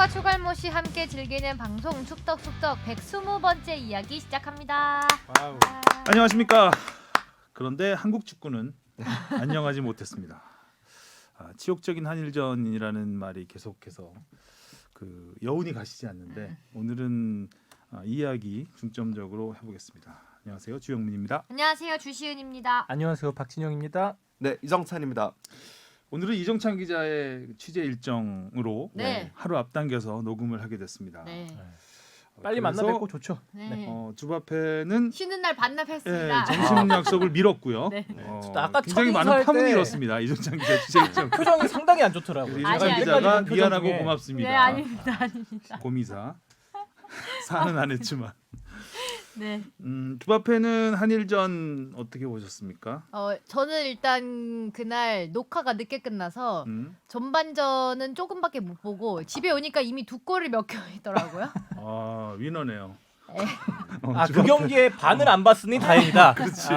축덕과 추갈모 씨 함께 즐기는 방송 축덕숙덕 120번째 이야기 시작합니다. 와우. 안녕하십니까. 그런데 한국 축구는 안녕하지 못했습니다. 치욕적인 한일전이라는 말이 계속해서 그 여운이 가시지 않는데 오늘은 이 이야기 중점적으로 해보겠습니다. 안녕하세요, 주영민입니다. 안녕하세요, 주시은입니다. 안녕하세요, 박진영입니다. 네, 이정찬입니다. 오늘은 이정찬 기자의 취재 일정으로 네. 하루 앞당겨서 녹음을 하게 됐습니다. 네. 빨리 만나 그래서, 뵙고 좋죠. 네. 주바페는 쉬는 날 반납했습니다. 정식 약속을 미뤘고요. 네. 아까 굉장히 첫 많은 인사할 파문이 때 일었습니다. 이정찬 기자 취재 일정. 표정이 상당히 안 좋더라고요. 이정찬 아니, 기자가 아니, 미안하고 중에. 고맙습니다. 네, 아닙니다. 아닙니다. 고미사 사는 안 했지만 네. 주바페는 한일전 어떻게 보셨습니까? 저는 일단 그날 녹화가 늦게 끝나서 전반전은 조금밖에 못 보고 집에 오니까 이미 두 골을 몇 개 있더라고요. 위너네요. 네. 그 경기에 반을 안 봤으니 다행이다. 그렇지.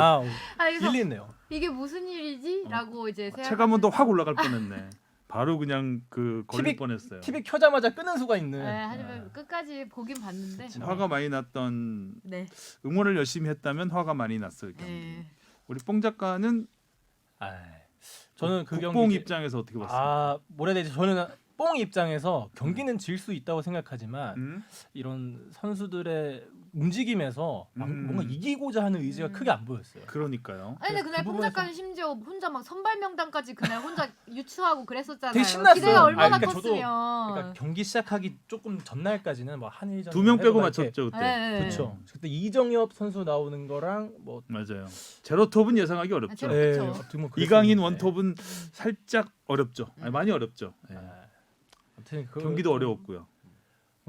그래서 일리 있네요. 이게 무슨 일이지?라고 이제 체감온도 확 올라갈 뻔했네. 바로 그냥 걸릴 TV 뻔했어요. TV 켜자마자 끄는 수가 있는. 하지만 끝까지 보긴 봤는데. 화가 많이 났던 네. 응원을 열심히 했다면 화가 많이 났을 경기. 네. 우리 뽕 작가는 저는 그 국뽕 경기 입장에서 어떻게 봤어요? 뭐라 해야 되지? 저는 뽕 입장에서 경기는 질 수 있다고 생각하지만 이런 선수들의 움직임에서 뭔가 이기고자 하는 의지가 크게 안 보였어요. 그러니까요. 아니 근데 그날 그 뽕 작가는 심지어 혼자 막 선발 명단까지 그날 혼자 유추하고 그랬었잖아요. 되게 신났어요. 기대가 얼마나 그러니까 저도 컸으면. 그러니까 경기 시작하기 조금 전날까지는 뭐 한일전 2명 빼고 맞췄죠 그때. 네. 그렇죠. 그때 이정엽 선수 나오는 거랑 뭐 맞아요. 제로톱은 예상하기 어렵죠. 그렇죠. 어떻게 뭐 이강인 그랬었는데. 원톱은 살짝 어렵죠. 많이 어렵죠. 예. 아무튼 경기도 어려웠고요.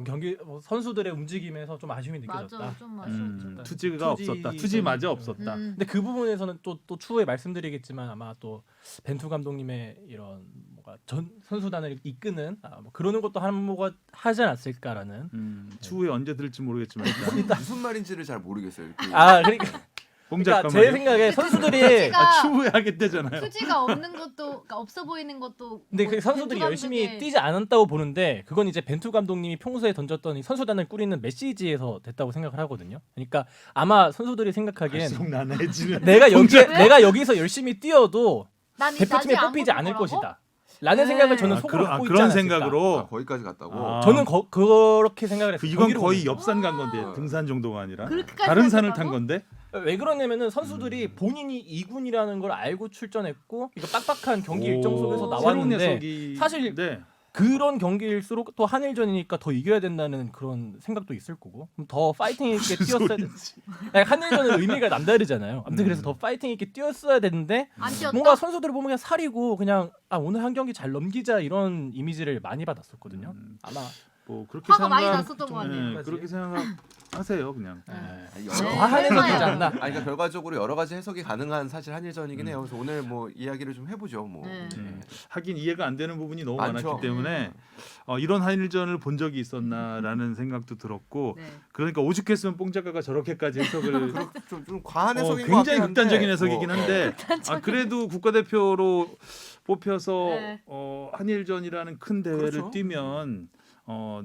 경기 선수들의 움직임에서 좀 아쉬움이 느껴졌다. 맞아, 좀 아쉬웠죠. 투지가 없었다. 투지마저 없었다. 근데 그 부분에서는 또 추후에 말씀드리겠지만 아마 또 벤투 감독님의 이런 뭔가 전 선수단을 이끄는 뭐 그러는 것도 한몫 하지 않았을까라는. 추후에 언제 들을지 모르겠지만 일단 무슨 말인지를 잘 모르겠어요. 그러니까 공작가 제 생각에 선수들이 추후에 하겠대잖아요. 투지가 없는 것도 그러니까 없어 보이는 것도. 근데 뭐 그 선수들이 벤투 열심히 감독의- 뛰지 않았다고 보는데 그건 이제 벤투 감독님이 평소에 던졌던 이 선수단을 꾸리는 메시지에서 됐다고 생각을 하거든요. 그러니까 아마 선수들이 생각하기엔 속 나눠지면 내가 여기서 열심히 뛰어도 난 이- 대표팀에 나중에 안 뽑히지 보는 않을 거라고? 것이다. 라는 네. 생각을 저는 속으로 갖고 있지 그런 않았을까. 생각으로 거기까지 갔다고. 저는 그렇게 생각을 했어요. 이건 경기를 거의 보면서. 옆산 간 건데 등산 정도가 아니라 그렇게까지 다른 산을 생각하고? 탄 건데 왜 그러냐면은 선수들이 본인이 2군이라는 걸 알고 출전했고 이거 빡빡한 경기 일정 속에서 새로운 나왔는데 녀석이 사실 네. 그런 경기일수록 또 한일전이니까 더 이겨야 된다는 그런 생각도 있을 거고 그럼 더 파이팅 있게 뛰었어야 돼. 한일전은 의미가 남다르잖아요. 아무튼 그래서 더 파이팅 있게 뛰었어야 되는데 안 뛰었다. 뭔가 선수들을 보면 그냥 살이고 그냥 오늘 한 경기 잘 넘기자 이런 이미지를 많이 받았었거든요. 아마 뭐 그렇게 화가 많이 생각- 났었던 것 같네요. 네, 그렇게 생각하세요 그냥. 과한 해석이지 해봐요. 않나. 그러니까 결과적으로 여러 가지 해석이 가능한 사실 한일전이긴 해요. 그래서 오늘 뭐 이야기를 좀 해보죠. 뭐. 네. 하긴 이해가 안 되는 부분이 너무 많죠. 많았기 때문에 이런 한일전을 본 적이 있었나라는 생각도 들었고 네. 그러니까 오죽했으면 뽕 작가가 저렇게까지 해석을 좀 과한 해석인 것 굉장히 같긴 한데. 극단적인 해석이긴 한데 그래도 국가대표로 뽑혀서 네. 한일전이라는 큰 대회를 그렇죠. 뛰면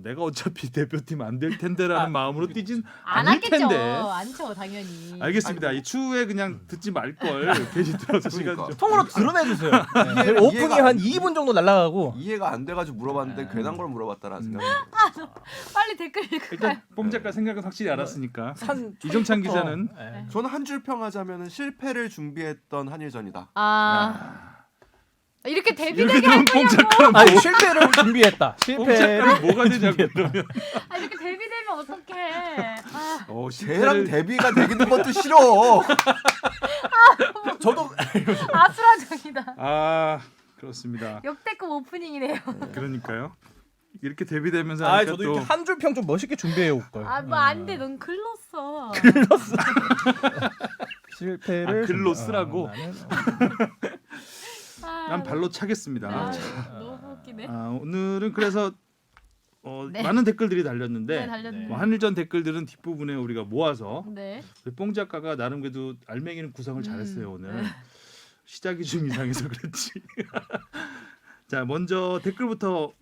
내가 어차피 대표팀 안 될 텐데라는 마음으로 뛰진 안 않을 하겠죠. 텐데. 안죠 당연히. 알겠습니다. 이 추후에 그냥 듣지 말 걸 괜히 들어서 시간 그러니까. 좀. 통으로 드러내 주세요. 오프닝 이해가 한 안 2분 정도 날라가고 이해가 안 돼가지고 물어봤는데 괜한 걸 물어봤다라는 생각이. 빨리 댓글 읽을까요? 일단 뽕 작가 생각은 확실히 알았으니까. 산 이정찬 기자는 저는 한 줄 평하자면은 실패를 준비했던 한일전이다. 이렇게 이렇게 데뷔되게 되면 할 뽕 거냐고. 작가는 실패를 준비했다. 뽕 실패를 작가는 뭐가 되냐고 그러면. 이렇게 데뷔되면 어떡해. 쟤랑 데뷔가 되기는 것도 싫어. 저도 아수라장이다. 그렇습니다. 역대급 오프닝이네요. 그러니까요. 이렇게 데뷔되면서 아 하니까 저도 또 이렇게 한 줄 평 좀 멋있게 준비해 올 걸. 뭐 안 돼. 넌 글렀어. 실패를 글로 쓰라고. 나는, 난 발로 차겠습니다. 너무 웃기네. 오늘은 그래서 네. 많은 댓글들이 달렸는데 네, 달렸는데. 뭐 한일전 댓글들은 뒷부분에 우리가 모아서 네. 우리 뽕 작가가 나름 그래도 알맹이는 구성을 잘했어요 오늘. 시작이 좀 이상해서 그렇지. 자 먼저 댓글부터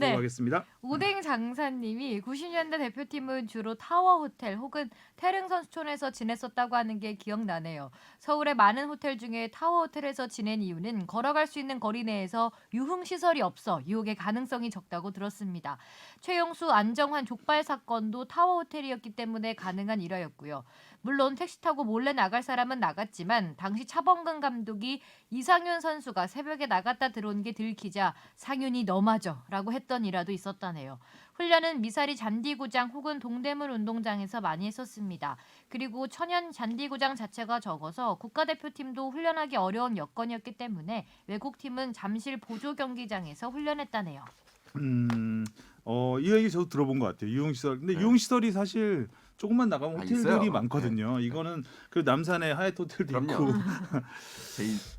네. 하겠습니다. 오뎅 장사님이 90년대 대표팀은 주로 타워 호텔 혹은 태릉 선수촌에서 지냈었다고 하는 게 기억나네요. 서울의 많은 호텔 중에 타워 호텔에서 지낸 이유는 걸어갈 수 있는 거리 내에서 유흥 시설이 없어 유혹의 가능성이 적다고 들었습니다. 최용수, 안정환 족발 사건도 타워 호텔이었기 때문에 가능한 일화였고요. 물론 택시 타고 몰래 나갈 사람은 나갔지만 당시 차범근 감독이 이상윤 선수가 새벽에 나갔다 들어온 게 들키자 상윤이 너마저라고 했던 일화도 있었다네요. 훈련은 미사리 잔디구장 혹은 동대문 운동장에서 많이 했었습니다. 그리고 천연 잔디구장 자체가 적어서 국가대표팀도 훈련하기 어려운 여건이었기 때문에 외국팀은 잠실 보조 경기장에서 훈련했다네요. 이 얘기 저도 들어본 것 같아요. 유흥시설. 근데 유흥시설이 사실 조금만 나가면 호텔들이 있어요. 많거든요. 네. 이거는 그 남산에 하얏 호텔도 그럼요. 있고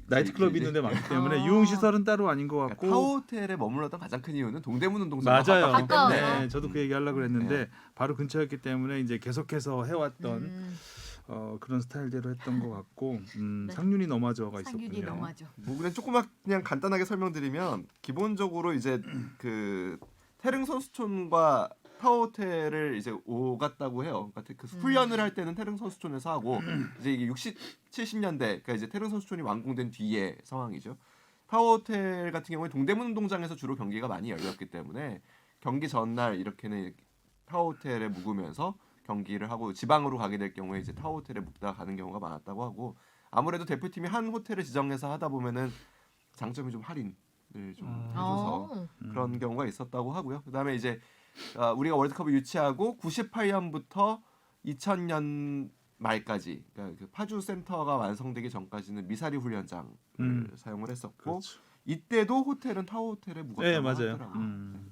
나이트클럽이 있는데 많기 때문에 유흥시설은 따로 아닌 것 같고. 타워 호텔에 머물렀던 가장 큰 이유는 동대문 운동장 맞아요. 가까워서. 네, 저도 그 얘기 하려고 그랬는데 바로 근처였기 때문에 이제 계속해서 해왔던 그런 스타일대로 했던 것 같고 네. 상윤이 너마저가 상윤이 있었군요. 너마저. 뭐 그냥 조그맣 그냥 간단하게 설명드리면 기본적으로 이제 그 태릉 선수촌과 타워 호텔을 이제 오갔다고 해요. 그러니까 그 훈련을 할 때는 태릉 선수촌에서 하고 이제 이게 60, 70년대 그러니까 이제 태릉 선수촌이 완공된 뒤의 상황이죠. 타워 호텔 같은 경우에 동대문 운동장에서 주로 경기가 많이 열렸기 때문에 경기 전날 이렇게는 타워 호텔에 묵으면서 경기를 하고 지방으로 가게 될 경우에 이제 타워 호텔에 묵다가 가는 경우가 많았다고 하고 아무래도 대표팀이 한 호텔을 지정해서 하다 보면은 장점이 좀 할인을 좀 해줘서 그런 경우가 있었다고 하고요. 그다음에 이제 우리가 월드컵을 유치하고 98년부터 2000년 말까지 그러니까 그 파주 센터가 완성되기 전까지는 미사리 훈련장을 사용을 했었고 그렇죠. 이때도 호텔은 타워 호텔에 묵었다고 네, 맞아요. 하더라고요.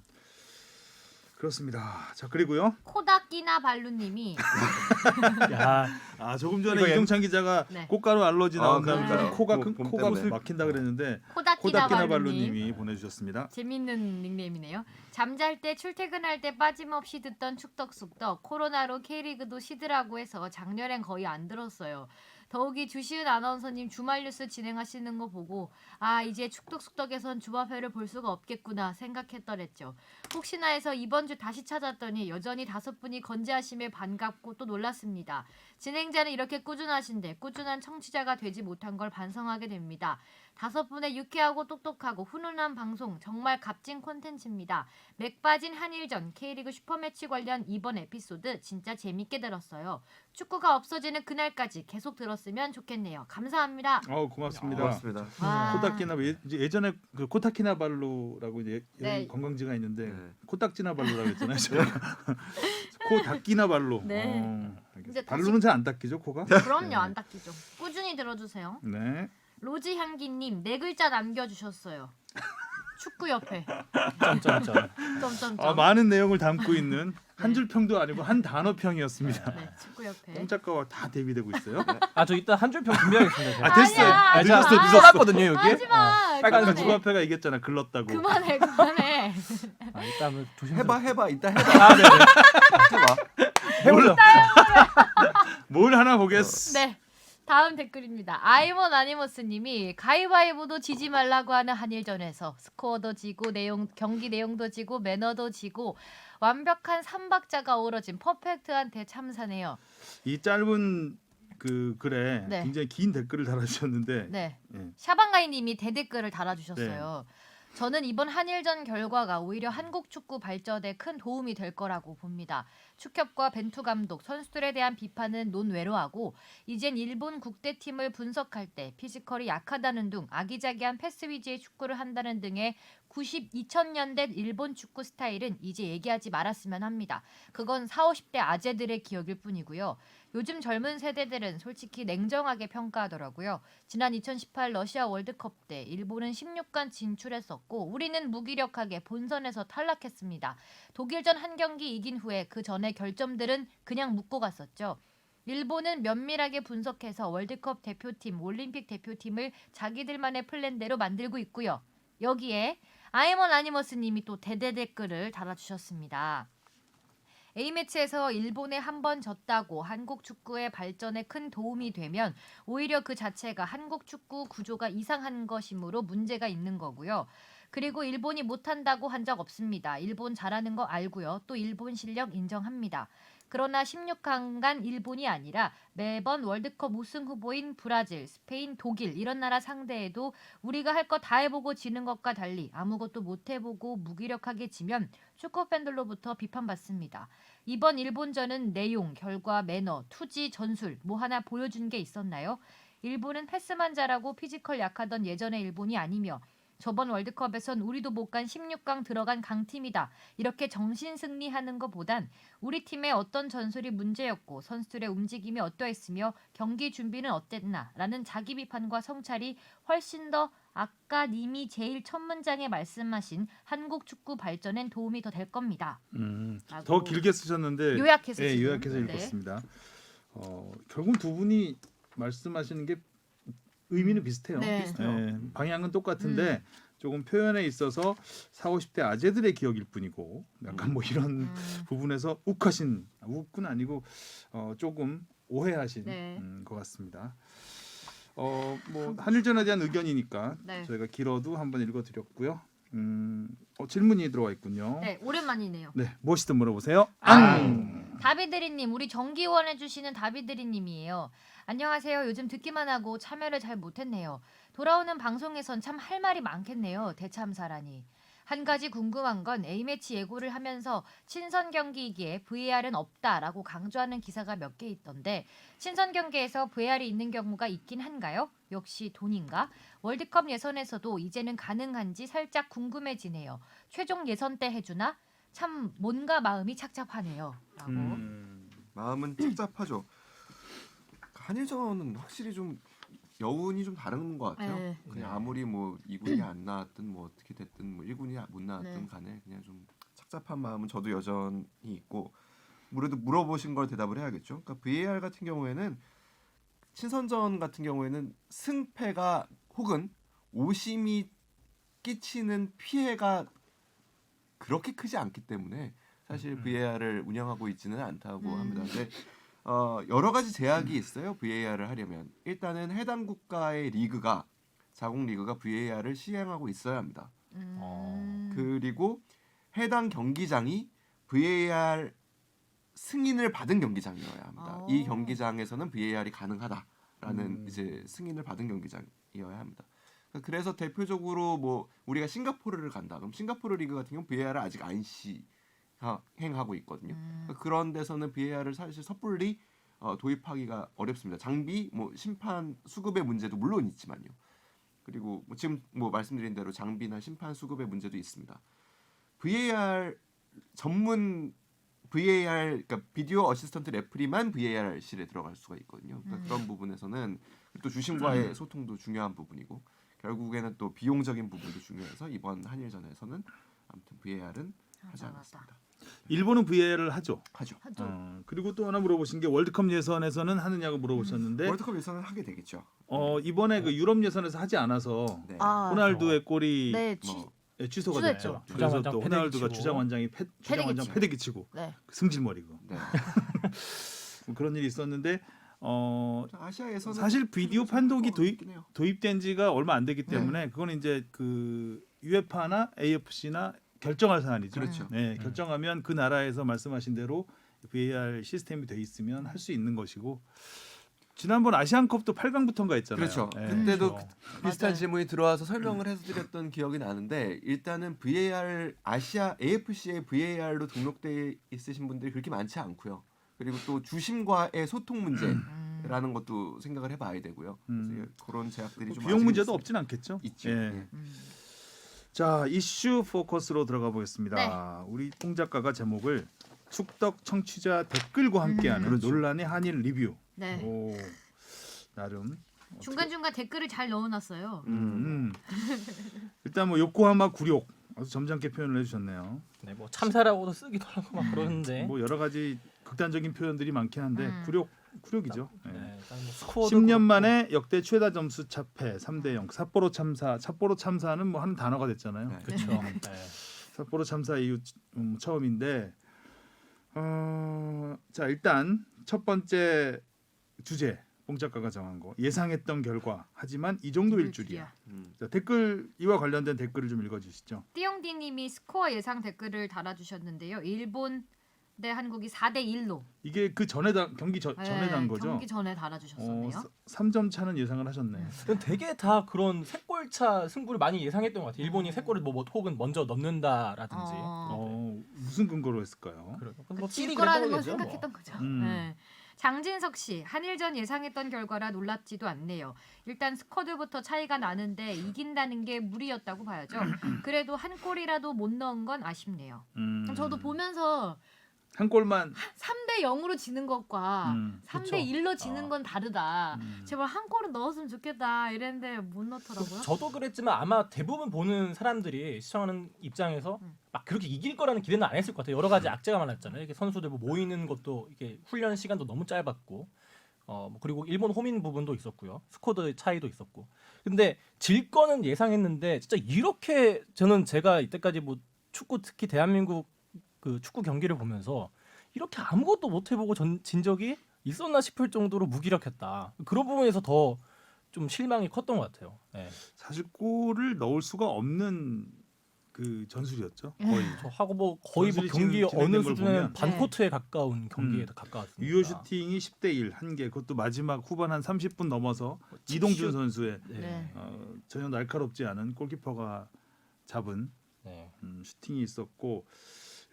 그렇습니다. 자 그리고요. 코다끼나 발루님이 야, 조금 전에 이거 이종찬 기자가 네. 꽃가루 알러지 나온다면서 그러니까요. 코가 봄 코가 때문에. 막힌다 그랬는데 코다끼나 코다키나 발루님. 발루님이 보내주셨습니다. 재밌는 닉네임이네요. 잠잘 때 출퇴근할 때 빠짐없이 듣던 축덕숙덕 코로나로 K리그도 쉬더라고 해서 작년엔 거의 안 들었어요. 더욱이 주시은 아나운서님 주말 뉴스 진행하시는 거 보고 아 이제 축덕숙덕에선 주말회를 볼 수가 없겠구나 생각했더랬죠. 혹시나 해서 이번 주 다시 찾았더니 여전히 5분이 건재하심에 반갑고 또 놀랐습니다. 진행자는 이렇게 꾸준하신데 꾸준한 청취자가 되지 못한 걸 반성하게 됩니다. 5분의 유쾌하고 똑똑하고 훈훈한 방송 정말 값진 콘텐츠입니다. 맥 빠진 한일전 K리그 슈퍼매치 관련 이번 에피소드 진짜 재밌게 들었어요. 축구가 없어지는 그날까지 계속 들었으면 좋겠네요. 감사합니다. 고맙습니다. 고맙습니다. 와. 코타키나 예전에 그 코타키나발루라고 이제 네. 관광지가 있는데 네. 코딱지나발루라고 했잖아요. 제가. 코닦기나발루. 네. 이제 다시- 발루는 잘 안 닦이죠, 코가? 그럼요. 안 닦이죠. 꾸준히 들어주세요. 네. 로지 향기님 4글자 남겨주셨어요. 축구협회. 점점점. 점점점. 많은 내용을 담고 있는 한 줄 평도 아니고 한 단어 평이었습니다. 네, 축구협회. 꼼짝과 다 대비되고 있어요. 저 이따 한 줄 평 준비하겠습니다. 제가. 됐어요. 아니야, 늦었어, 아니야. 늦었어. 써놨거든요 여기. 하지마. 빨간 아까 그만해. 주바페가 얘기했잖아. 글렀다고. 그만해. 이따 한번 조심. 해봐 이따 해봐. 네네. 해봐. 해보죠. 뭘 하나 보겠어. 네. 다음 댓글입니다. 아이먼 아니머스님이 가위바위보도 지지 말라고 하는 한일전에서 스코어도 지고 경기 내용도 지고 매너도 지고 완벽한 3박자가 어우러진 퍼펙트한 대참사네요. 이 짧은 그 글에 네. 굉장히 긴 댓글을 달아주셨는데 네. 예. 샤방가이님이 대댓글을 달아주셨어요. 저는 이번 한일전 결과가 오히려 한국 축구 발전에 큰 도움이 될 거라고 봅니다. 축협과 벤투 감독, 선수들에 대한 비판은 논외로 하고 이젠 일본 국대팀을 분석할 때 피지컬이 약하다는 등 아기자기한 패스 위주의 축구를 한다는 등의 2000년대 일본 축구 스타일은 이제 얘기하지 말았으면 합니다. 그건 40, 50대 아재들의 기억일 뿐이고요. 요즘 젊은 세대들은 솔직히 냉정하게 평가하더라고요. 지난 2018 러시아 월드컵 때 일본은 16강 진출했었고 우리는 무기력하게 본선에서 탈락했습니다. 독일전 한 경기 이긴 후에 그 전에 결점들은 그냥 묻고 갔었죠. 일본은 면밀하게 분석해서 월드컵 대표팀, 올림픽 대표팀을 자기들만의 플랜대로 만들고 있고요. 여기에 아이먼 아니머스님이 또 대댓글을 달아주셨습니다. A매치에서 일본에 한 번 졌다고 한국 축구의 발전에 큰 도움이 되면 오히려 그 자체가 한국 축구 구조가 이상한 것이므로 문제가 있는 거고요. 그리고 일본이 못한다고 한 적 없습니다. 일본 잘하는 거 알고요. 또 일본 실력 인정합니다. 그러나 16강간 일본이 아니라 매번 월드컵 우승 후보인 브라질, 스페인, 독일 이런 나라 상대에도 우리가 할 거 다 해보고 지는 것과 달리 아무것도 못 해보고 무기력하게 지면 축구 팬들로부터 비판받습니다. 이번 일본전은 내용, 결과, 매너, 투지, 전술 뭐 하나 보여준 게 있었나요? 일본은 패스만 잘하고 피지컬 약하던 예전의 일본이 아니며 저번 월드컵에선 우리도 못 간 16강 들어간 강팀이다. 이렇게 정신 승리하는 것보단 우리 팀의 어떤 전술이 문제였고 선수들의 움직임이 어떠했으며 경기 준비는 어땠나라는 자기 비판과 성찰이 훨씬 더 아까 님이 제일 첫 문장에 말씀하신 한국 축구 발전엔 도움이 더 될 겁니다. 라고 더 길게 쓰셨는데 요약해서 예, 지금. 요약해서 네. 읽었습니다. 결국 두 분이 말씀하시는 게 의미는 비슷해요. 네. 예, 방향은 똑같은데 조금 표현에 있어서 40, 50대 아재들의 기억일 뿐이고 약간 뭐 이런 부분에서 욱은 아니고 조금 오해하신 네. 것 같습니다. 뭐 한일전에 대한 의견이니까 네. 저희가 길어도 한번 읽어드렸고요. 질문이 들어와 있군요. 네, 오랜만이네요. 네, 무엇이든 물어보세요. 다비드리님, 우리 정기원 해주시는 다비드리님이에요. 안녕하세요. 요즘 듣기만 하고 참여를 잘 못했네요. 돌아오는 방송에선 참 할 말이 많겠네요. 대참사라니. 한 가지 궁금한 건 A매치 예고를 하면서 친선 경기이기에 VAR은 없다라고 강조하는 기사가 몇 개 있던데 친선 경기에서 VAR이 있는 경우가 있긴 한가요? 역시 돈인가? 월드컵 예선에서도 이제는 가능한지 살짝 궁금해지네요. 최종 예선 때 해주나? 참 뭔가 마음이 착잡하네요. 라고. 마음은 착잡하죠. 한일전은 확실히 좀 여운이 좀 다른 것 같아요. 네. 그냥 아무리 뭐 2군이 안 나왔든 뭐 어떻게 됐든 뭐 1군이 못 나왔든 네. 간에 그냥 좀 착잡한 마음은 저도 여전히 있고 그래도 물어보신 걸 대답을 해야겠죠. 그러니까 VAR 같은 경우에는 친선전 같은 경우에는 승패가 혹은 오심이 끼치는 피해가 그렇게 크지 않기 때문에 사실 VAR을 운영하고 있지는 않다고 합니다. 근데 여러 가지 제약이 있어요. VAR을 하려면 일단은 해당 국가의 리그가 자국 리그가 VAR을 시행하고 있어야 합니다. 그리고 해당 경기장이 VAR 승인을 받은 경기장이어야 합니다. 이 경기장에서는 VAR이 가능하다라는 이제 승인을 받은 경기장이어야 합니다. 그래서 대표적으로 뭐 우리가 싱가포르를 간다. 그럼 싱가포르 리그 같은 경우 VAR을 아직 안 시행하고 있거든요. 그런 데서는 VAR을 사실 섣불리 도입하기가 어렵습니다. 장비, 뭐 심판 수급의 문제도 물론 있지만요. 그리고 뭐 지금 뭐 말씀드린 대로 장비나 심판 수급의 문제도 있습니다. VAR 전문 VAR 그러니까 비디오 어시스턴트 레프리만 VAR실에 들어갈 수가 있거든요. 그러니까 그런 부분에서는 또 주심과의 소통도 중요한 부분이고 결국에는 또 비용적인 부분도 중요해서 이번 한일전에서는 아무튼 VAR은 하지 않았습니다. 일본은 VAR을 하죠. 하죠. 그리고 또 하나 물어보신 게 월드컵 예선에서는 하느냐고 물어보셨는데 월드컵 예선은 하게 되겠죠. 이번에 그 유럽 예선에서 하지 않아서 네. 호날두의 골이 네, 뭐 취소가 취소했죠. 됐죠. 그래서 주장원장 또 패대기 호날두가 치고. 주장원장 패대기 패대기 치고 네. 승질머리고 네. 뭐 그런 일이 있었는데 아시아에서는 사실 비디오 판독이 있긴 해요. 도입된 지가 얼마 안 되기 때문에 그건 이제 그 UEFA나 AFC나 결정할 사안이죠. 그렇죠. 네, 결정하면 그 나라에서 말씀하신 대로 VAR 시스템이 돼 있으면 할 수 있는 것이고 지난번 아시안컵도 8강부터인가 했잖아요. 그렇죠. 네. 그때도 그렇죠. 비슷한 맞아요. 질문이 들어와서 설명을 해서 드렸던 기억이 나는데 일단은 VAR 아시아 AFC에 VAR로 등록돼 있으신 분들이 그렇게 많지 않고요. 그리고 또 주심과의 소통 문제라는 것도 생각을 해봐야 되고요. 그래서 그런 제약들이 좀 비용 아직 문제도 있습니다. 없진 않겠죠. 있죠. 예. 예. 자 이슈 포커스로 들어가 보겠습니다. 네. 우리 홍 작가가 제목을 축덕 청취자 댓글과 함께하는 그렇죠. 논란의 한일 리뷰. 네. 오, 나름 중간중간 댓글을 잘 넣어놨어요. 일단 뭐 요코하마 굴욕 아주 점잖게 표현을 해주셨네요. 네, 뭐 참사라고도 쓰기도 하고 막 그러는데. 뭐 여러 가지 극단적인 표현들이 많긴 한데 굴욕이죠. 예. 네, 일단 뭐 스코어도 10년 그렇고. 만에 역대 최다 점수 차패 3대0 삿포로 참사는 뭐 한 단어가 됐잖아요. 네. 그렇죠. 네. 삿포로 참사 이후 처음인데 자 일단 첫 번째 주제 뽕 작가가 정한 거 예상했던 결과 하지만 이 정도일 줄이야. 음. 자, 댓글 이와 관련된 댓글을 좀 읽어주시죠. 띠용디님이 스코어 예상 댓글을 달아주셨는데요. 일본 대 한국이 4대1로 이게 그 전에 경기 전에 난 거죠. 경기 전에 달아주셨었네요. 3점 차는 예상을 하셨네. 되게 다 그런 세골차 승부를 많이 예상했던 것 같아요. 일본이 세 골을 뭐 혹은 먼저 넣는다라든지. 무슨 근거로 했을까요? 질 삐리 거라는 건 그랬던 거겠죠, 뭐. 생각했던 거죠. 음. 네. 장진석 씨, 한일전 예상했던 결과라 놀랍지도 않네요. 일단 스쿼드부터 차이가 나는데 이긴다는 게 무리였다고 봐야죠. 그래도 한 골이라도 못 넣은 건 아쉽네요. 저도 보면서 한 골만 3대 0으로 지는 것과 3대 1로 지는 건 다르다. 제발 한 골은 넣었으면 좋겠다 이랬는데 못 넣더라고요. 저도 그랬지만 아마 대부분 보는 사람들이 시청하는 입장에서 막 그렇게 이길 거라는 기대는 안 했을 것 같아요. 여러 가지 악재가 많았잖아요. 이게 선수들 뭐 모이는 것도 이게 훈련 시간도 너무 짧았고, 그리고 일본 홈인 부분도 있었고요. 스쿼드 차이도 있었고. 근데 질 거는 예상했는데 진짜 이렇게 저는 제가 이때까지 뭐 축구 특히 대한민국 그 축구 경기를 보면서 이렇게 아무것도 못 해보고 진 적이 있었나 싶을 정도로 무기력했다. 그런 부분에서 더 좀 실망이 컸던 것 같아요. 네. 사실 골을 넣을 수가 없는 그 전술이었죠. 거의. 저 하고 뭐 거의 뭐 전술이 경기 지금 진행된 어느 걸 수준에는 보면 반 네. 코트에 가까운 경기에 더 가까웠습니다. 유효 슈팅이 10대 1 한 개. 그것도 마지막 후반 한 30분 넘어서 이동준 선수의 네. 전혀 날카롭지 않은 골키퍼가 잡은 네. 슈팅이 있었고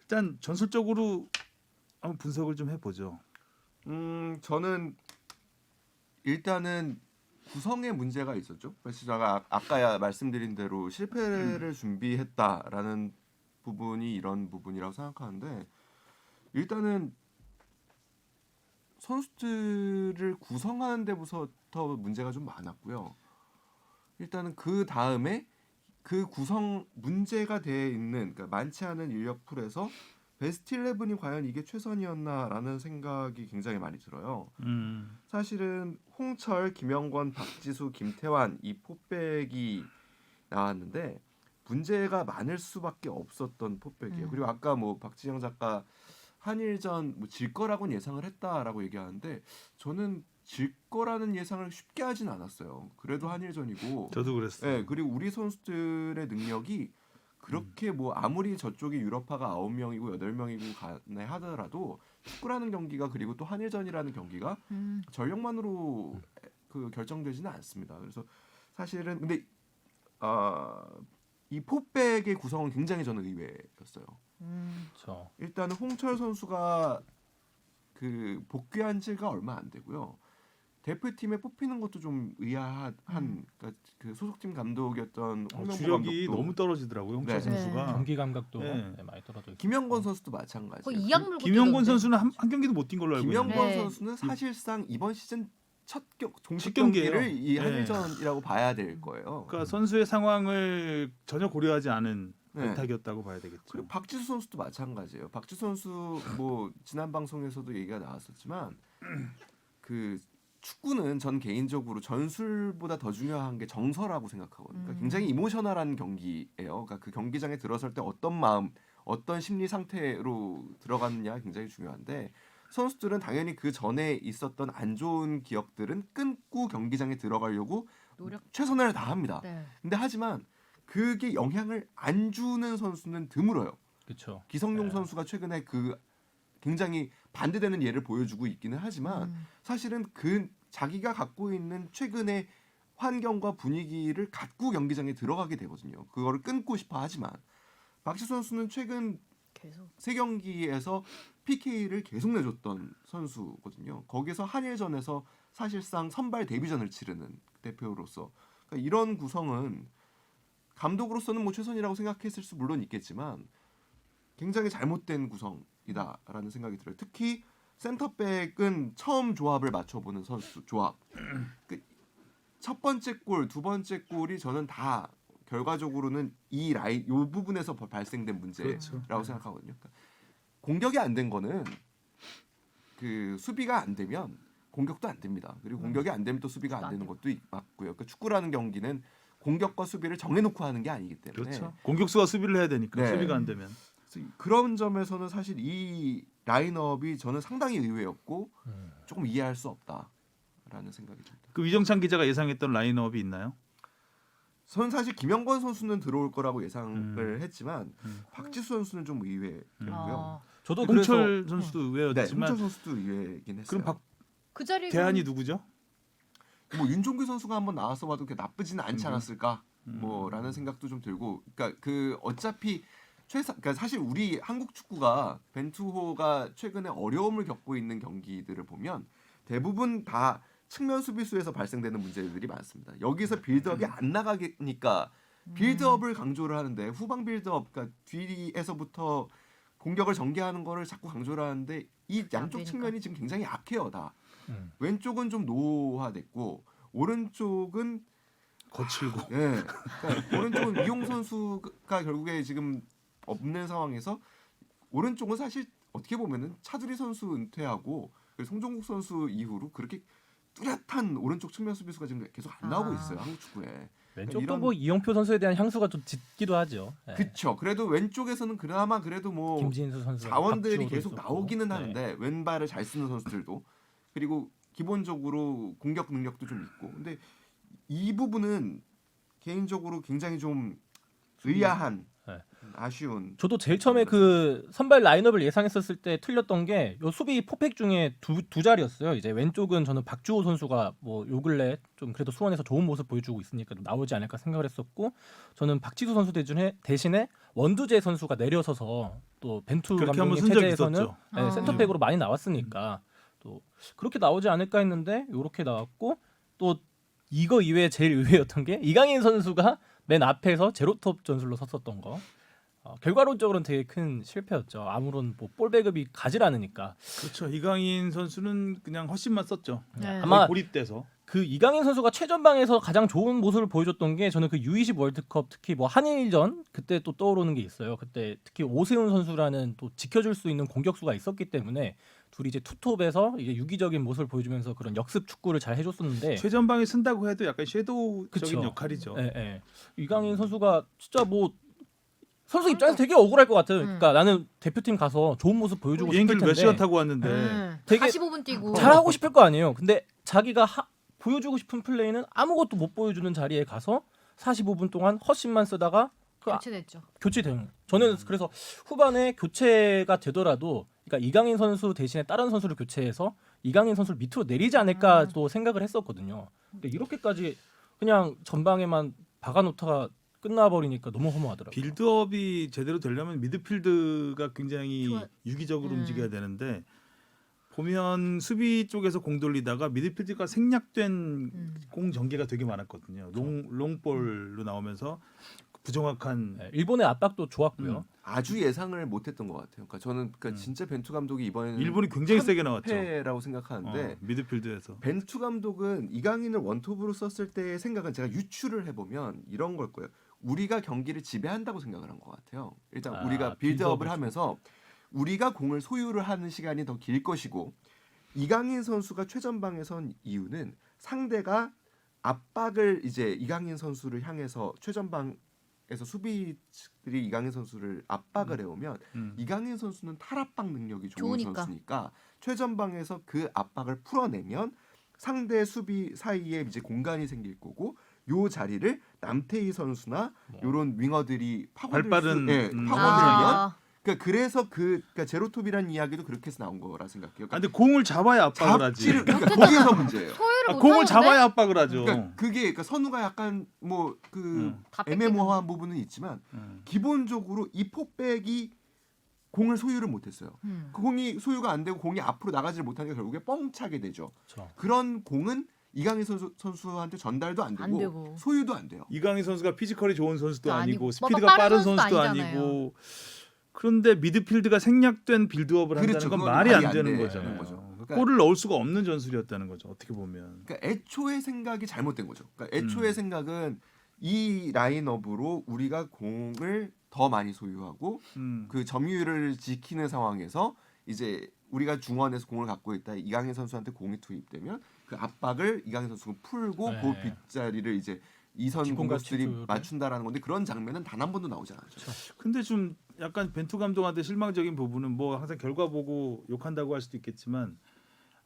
일단 전술적으로 한번 분석을 좀 해보죠. 저는 일단은 구성에 문제가 있었죠. 그래서 제가 아까 말씀드린 대로 실패를 준비했다라는 부분이 이런 부분이라고 생각하는데 일단은 선수들을 구성하는 데부터 문제가 좀 많았고요. 일단은 그 다음에 그 구성 문제가 돼 있는 그러니까 많지 않은 인력 풀에서 베스트 11이 과연 이게 최선이었나라는 생각이 굉장히 많이 들어요. 사실은 홍철, 김영권, 박지수, 김태환 이 포백이 나왔는데 문제가 많을 수밖에 없었던 포백이에요. 그리고 아까 뭐 박진영 작가 한일전 뭐 질 거라고는 예상을 했다라고 얘기하는데 저는 질 거라는 예상을 쉽게 하진 않았어요. 그래도 한일전이고. 저도 그랬어요. 네, 그리고 우리 선수들의 능력이 그렇게 뭐 아무리 저쪽이 유럽파가 9명이고 8명이고 간에 하더라도 축구라는 경기가 그리고 또 한일전이라는 경기가 전력만으로 그 결정되지는 않습니다. 그래서 사실은 근데 이 포백의 구성은 굉장히 저는 의외였어요. 그렇죠. 일단은 홍철 선수가 그 복귀한 지가 얼마 안 되고요. 대표팀에 뽑히는 것도 좀 의아한 그러니까 그 소속팀 감독이었던 홍명보 주력이 감독도 너무 떨어지더라고요. 홍철 네. 선수가. 경기 감각도 네. 많이 떨어져 있고. 김영권 선수도 마찬가지예요. 거의 이악 물고 김영권 뛰던데. 선수는 한 경기도 못 뛴 걸로 알고 있는데. 김영권 네. 선수는 사실상 이번 시즌 종식 경기예요. 경기를 이 네. 한일전이라고 봐야 될 거예요. 그러니까 선수의 상황을 전혀 고려하지 않은 네. 발탁이었다고 봐야 되겠죠. 그리고 박지수 선수도 마찬가지예요. 박지수 선수 뭐 지난 방송에서도 얘기가 나왔었지만 그 축구는 전 개인적으로 전술보다 더 중요한 게 정서라고 생각하거든요. 그러니까 굉장히 이모셔널한 경기예요. 그러니까 그 경기장에 들어설 때 어떤 마음, 어떤 심리 상태로 들어가느냐 굉장히 중요한데 선수들은 당연히 그 전에 있었던 안 좋은 기억들은 끊고 경기장에 들어가려고 노력. 최선을 다합니다. 네. 근데 하지만 그게 영향을 안 주는 선수는 드물어요. 그렇죠. 기성용 네. 선수가 최근에 그 굉장히 반대되는 예를 보여주고 있기는 하지만 사실은 그 자기가 갖고 있는 최근의 환경과 분위기를 갖고 경기장에 들어가게 되거든요. 그거를 끊고 싶어 하지만 박지수 선수는 최근 계속. 3경기에서 PK를 계속 내줬던 선수거든요. 거기서 한일전에서 사실상 선발 데뷔전을 치르는 대표로서 그러니까 이런 구성은 감독으로서는 뭐 최선이라고 생각했을 수 물론 있겠지만 굉장히 잘못된 구성이다라는 생각이 들어요. 특히 센터백은 처음 조합을 맞춰보는 선수 조합. 그 첫 번째 골, 두 번째 골이 저는 다 결과적으로는 이 라인 요 부분에서 발생된 문제라고 그렇죠. 생각하거든요. 그러니까 공격이 안 된 거는 그 수비가 안 되면 공격도 안 됩니다. 그리고 공격이 안 되면 또 수비가 안 되는 것도 맞고요. 그러니까 축구라는 경기는 공격과 수비를 정해놓고 하는 게 아니기 때문에 그렇죠. 공격수가 수비를 해야 되니까 네. 수비가 안 되면. 그런 점에서는 사실 이 라인업이 저는 상당히 의외였고 조금 이해할 수 없다. 않을까라는 생각이 듭니다. 그 위정찬 기자가 예상했던 라인업이 있나요? 전 사실 김영권 선수는 들어올 거라고 예상을 했지만 음. 박지수 선수는 좀 의외였고요. 아, 저도 그래서 홍철 선수도 네, 의외였지만 홍철 선수도 의외이긴 했어요. 그럼 그 자리가 대안이 누구죠? 뭐 윤종규 선수가 한번 나와서 봐도 그렇게 나쁘지는 않지 않았을까? 음. 뭐라는 생각도 좀 들고, 그러니까 그 어차피 그러니까 사실 우리 한국 축구가 벤투호가 최근에 어려움을 겪고 있는 경기들을 보면 대부분 다 측면 수비수에서 발생되는 문제들이 많습니다. 여기서 빌드업이 안 나가니까 빌드업을 강조를 하는데 후방 빌드업, 그러니까 뒤에서부터 공격을 전개하는 거를 자꾸 강조를 하는데 이 양쪽 되니까. 측면이 지금 굉장히 약해요 다. 음. 왼쪽은 좀 노화됐고 오른쪽은 거칠고. 예. 그러니까 오른쪽은 이용 선수가 결국에 지금 없는 상황에서 오른쪽은 사실 어떻게 보면은 차두리 선수 은퇴하고 그리고 송종국 선수 이후로 그렇게 뚜렷한 오른쪽 측면 수비수가 지금 계속 안 나오고 있어요 한국 축구에. 왼쪽도 이런- 뭐 이영표 선수에 대한 향수가 좀 짙기도 하죠. 네. 그렇죠. 그래도 왼쪽에서는 그나마 그래도 뭐 김진수 선수 자원들이 계속 나오기는 하는데 왼발을 잘 쓰는 선수들도 그리고 기본적으로 공격 능력도 좀 있고 근데 이 부분은 개인적으로 굉장히 좀 의아한 네. 아쉬운 저도 제일 처음에 그 선발 라인업을 예상했었을 때 틀렸던 게 요 수비 포팩 중에 두 자리였어요. 이제 왼쪽은 저는 박주호 선수가 뭐 요 근래 좀 그래도 수원에서 좋은 모습 보여주고 있으니까 좀 나오지 않을까 생각을 했었고 저는 박지수 선수 대신에 원두재 선수가 내려서서 또 벤투 그렇게 한번 감독님 쓴 적이 체제에서는 있었죠. 네, 센터백으로 많이 나왔으니까 또 그렇게 나오지 않을까 했는데 요렇게 나왔고 또 이거 이외에 제일 의외였던 게 이강인 선수가 맨 앞에서 제로톱 전술로 섰었던 거. 결과론적으로는 되게 큰 실패였죠. 아무런 뭐 볼 배급이 가지 않으니까. 그렇죠. 이강인 선수는 그냥 헛심만 썼죠. 네. 아마 고립돼서. 그 이강인 선수가 최전방에서 가장 좋은 모습을 보여줬던 게 저는 그 U20 월드컵 특히 뭐 한일전 그때 또 떠오르는 게 있어요. 그때 특히 오세훈 선수라는 또 지켜줄 수 있는 공격수가 있었기 때문에 둘이 이제 투톱에서 이제 유기적인 모습을 보여주면서 그런 역습 축구를 잘 해줬었는데 최전방에 쓴다고 해도 약간 섀도우적인 그쵸. 역할이죠. 예, 예. 이강인 선수가 진짜 뭐 선수 입장에서 되게 억울할 것 같아요. 그러니까 나는 대표팀 가서 좋은 모습 보여주고 싶을 비행기를 텐데 몇 시간 타고 왔는데 되게 45분 뛰고 잘하고 싶을 거 아니에요. 근데 자기가 보여주고 싶은 플레이는 아무것도 못 보여주는 자리에 가서 45분 동안 헛심만 쓰다가 교체됐죠. 교체되는. 저는 그래서 후반에 교체가 되더라도 그러니까 이강인 선수 대신에 다른 선수를 교체해서 이강인 선수를 밑으로 내리지 않을까도 생각을 했었거든요. 근데 이렇게까지 그냥 전방에만 박아놓다가 끝나버리니까 너무 허무하더라고요. 빌드업이 제대로 되려면 미드필드가 굉장히 좋아. 유기적으로 움직여야 되는데 보면 수비 쪽에서 공 돌리다가 미드필드가 생략된 공 전개가 되게 많았거든요. 롱볼로 나오면서 부정확한 네, 일본의 압박도 좋았고요. 아주 예상을 못했던 것 같아요. 그러니까 저는 진짜 벤투 감독이 이번에는 일본이 굉장히 세게 나왔죠. 패라고 생각하는데 미드필드에서 벤투 감독은 이강인을 원톱으로 썼을 때의 생각은 제가 유추를 해보면 이런 걸 거예요. 우리가 경기를 지배한다고 생각을 한 것 같아요. 일단 우리가 빌드업을 빌드업을 하면서 우리가 공을 소유를 하는 시간이 더 길 것이고 이강인 선수가 최전방에 선 이유는 상대가 이제 이강인 선수를 향해서 최전방에서 수비들이 이강인 선수를 압박을 해오면 이강인 선수는 탈압박 능력이 좋은 좋으니까. 선수니까 최전방에서 그 압박을 풀어내면 상대 수비 사이에 이제 공간이 생길 거고 요 자리를 남태희 선수나 요런 윙어들이 발빠른, 파고들면 그래서 그러니까 제로톱이라는 이야기도 그렇게 해서 나온 거라 생각해요. 근데 공을 잡아야 압박을 하지. 그러니까 거기에서 문제예요. 소유를 못 공을 하는데? 잡아야 압박을 하죠. 그러니까 그러니까 선우가 약간 뭐 그 다 애매모호한 부분은 있지만 기본적으로 이 포백이 공을 소유를 못했어요. 그 공이 소유가 안 되고 공이 앞으로 나가지를 못하니까 결국에 뻥 차게 되죠. 그렇죠. 그런 공은 이강인 선수한테 전달도 안 안 되고, 되고. 소유도 안 돼요. 이강인 선수가 피지컬이 좋은 선수도 아니고, 아니고 뭐 스피드가 빠른 빠른 선수도 선수도 아니잖아요. 아니고 그런데 미드필드가 생략된 빌드업을 한다는 그렇죠. 건 그건 말이 말이 안 안 되는 되는 거잖아요. 거죠. 그러니까- 골을 넣을 수가 없는 전술이었다는 거죠. 어떻게 보면. 그러니까 애초에 생각이 잘못된 거죠. 그러니까 애초에 생각은 이 라인업으로 우리가 공을 더 많이 소유하고 그 점유율을 지키는 상황에서 이제 우리가 중원에서 공을 갖고 있다 이강인 선수한테 공이 투입되면 그 압박을 이강인 선수가 풀고 네. 그 빗자리를 이제 이선 뒷공간 공격수들이 침투를. 맞춘다라는 건데 그런 장면은 단 한 번도 나오지 않았죠. 근데 좀 약간 벤투 감독한테 실망적인 부분은 뭐 항상 결과 보고 욕한다고 할 수도 있겠지만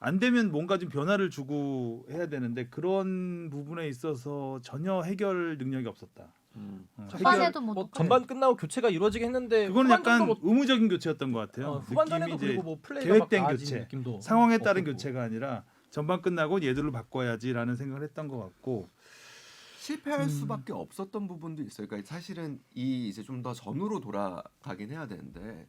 안 되면 뭔가 좀 변화를 주고 해야 되는데 그런 부분에 있어서 전혀 해결 능력이 없었다. 초반에도 뭐 뭐 똑같아요. 전반 끝나고 교체가 이루어지긴 했는데 그건 약간 후반전도 의무적인 교체였던 것 같아요. 후반전에도 느낌이 그리고 이제 뭐 플레이가 계획된 막 나아진 교체, 느낌도 상황에 따른 없었고. 교체가 아니라 전반 끝나고 얘들을 바꿔야지라는 생각을 했던 것 같고 실패할 수밖에 없었던 부분도 있어요. 그러니까 사실은 이 이제 좀 더 전으로 돌아가긴 해야 되는데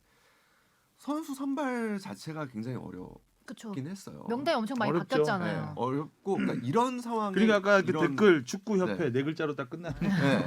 선수 선발 자체가 굉장히 어렵긴 그쵸. 했어요. 명단이 엄청 많이 어렵죠. 네, 바뀌었잖아요. 어렵고 그러니까 이런 상황에 그러니까 아까 그 이런, 댓글 축구 협회 네. 네 글자로 딱 끝나는 네.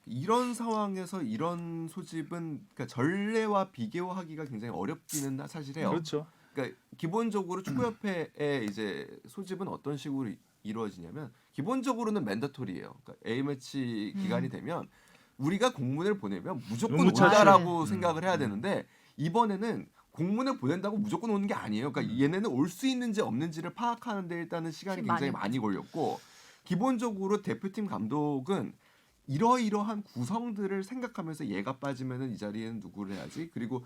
이런 상황에서 이런 소집은 그러니까 전례와 비교하기가 굉장히 어렵기는 사실해요. 그렇죠. 그러니까 기본적으로 축구협회의 이제 소집은 어떤 식으로 이루어지냐면 기본적으로는 맨더토리예요. 그러니까 A 매치 기간이 되면 우리가 공문을 보내면 무조건 의무차지. 온다라고 생각을 해야 되는데 이번에는 공문을 보낸다고 무조건 오는 게 아니에요. 그러니까 얘네는 올 수 있는지 없는지를 파악하는데 일단은 시간이 시간이 굉장히 많이 걸렸고 기본적으로 대표팀 감독은 이러이러한 구성들을 생각하면서 얘가 빠지면은 이 자리에는 누구를 해야지 그리고